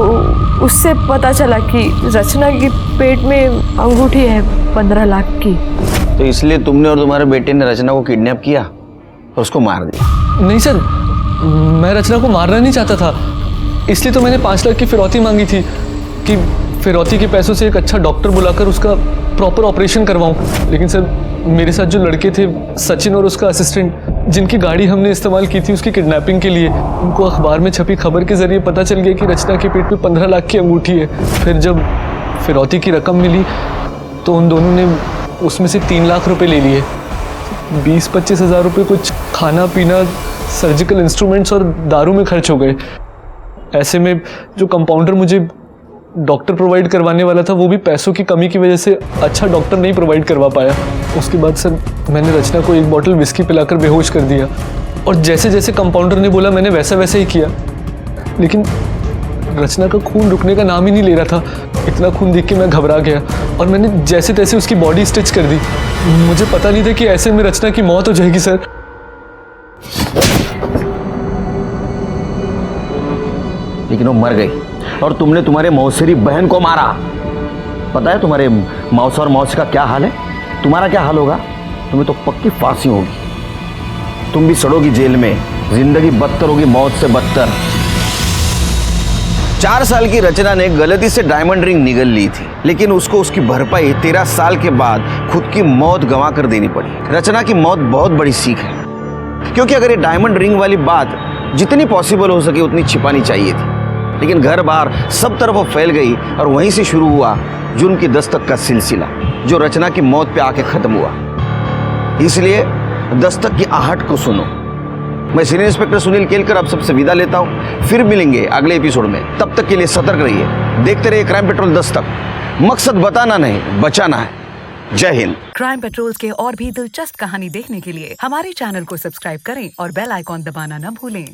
उससे पता चला कि रचना के पेट में अंगूठी है 15 लाख की। तो इसलिए तुमने और तुम्हारे बेटे ने रचना को किडनैप किया और उसको मार दिया? नहीं सर, मैं रचना को मारना नहीं चाहता था, इसलिए तो मैंने 5 लाख की फिरौती मांगी थी कि फिरौती के पैसों से एक अच्छा डॉक्टर बुलाकर उसका प्रॉपर ऑपरेशन करवाऊं। लेकिन सर, मेरे साथ जो लड़के थे, सचिन और उसका असिस्टेंट, जिनकी गाड़ी हमने इस्तेमाल की थी उसकी किडनैपिंग के लिए, उनको अखबार में छपी खबर के जरिए पता चल गया कि रचना के पेट में 15 लाख की अंगूठी है। फिर जब फिरौती की रकम मिली तो उन दोनों ने उसमें से 3 लाख रुपए ले लिए। 20-25 हज़ार रुपये कुछ खाना पीना, सर्जिकल इंस्ट्रूमेंट्स और दारू में खर्च हो गए। ऐसे में जो कंपाउंडर मुझे डॉक्टर प्रोवाइड करवाने वाला था, वो भी पैसों की कमी की वजह से अच्छा डॉक्टर नहीं प्रोवाइड करवा पाया। उसके बाद सर, मैंने रचना को 1 बॉटल विस्की पिलाकर बेहोश कर दिया और जैसे जैसे कंपाउंडर ने बोला मैंने वैसा वैसे ही किया। लेकिन रचना का खून रुकने का नाम ही नहीं ले रहा था। इतना खून देख के मैं घबरा गया और मैंने जैसे तैसे उसकी बॉडी स्टिच कर दी। मुझे पता नहीं था कि ऐसे में रचना की मौत हो जाएगी सर। लेकिन वो मर गई और तुमने तुम्हारे मौसेरी बहन को मारा। पता है तुम्हारे मौसा और मौसी का क्या हाल है? तुम्हारा क्या हाल होगा? तुम्हें तो पक्की फांसी होगी। तुम भी सड़ोगी जेल में, जिंदगी बदतर होगी मौत से बदतर। 4 साल की रचना ने गलती से डायमंड रिंग निगल ली थी, लेकिन उसको उसकी भरपाई 13 साल के बाद खुद की मौत गंवा कर देनी पड़ी। रचना की मौत बहुत बड़ी सीख है, क्योंकि अगर ये डायमंड रिंग वाली बात जितनी पॉसिबल हो सके उतनी छिपानी चाहिए थी, लेकिन घर बार सब तरफ वो फैल गई और वहीं से शुरू हुआ जुर्म की दस्तक का सिलसिला, जो रचना की मौत पे आके खत्म हुआ। इसलिए दस्तक की आहट को सुनो। मैं सीनियर इंस्पेक्टर सुनील केलकर आप सबसे विदा लेता हूं। फिर मिलेंगे अगले एपिसोड में। तब तक के लिए सतर्क रहिए, देखते रहिए क्राइम पेट्रोल दस्तक। मकसद बताना नहीं, बचाना है। जय हिंद। क्राइम पेट्रोल के और भी दिलचस्प कहानी देखने के लिए हमारे चैनल को सब्सक्राइब करें और बेल आइकॉन दबाना न भूलें।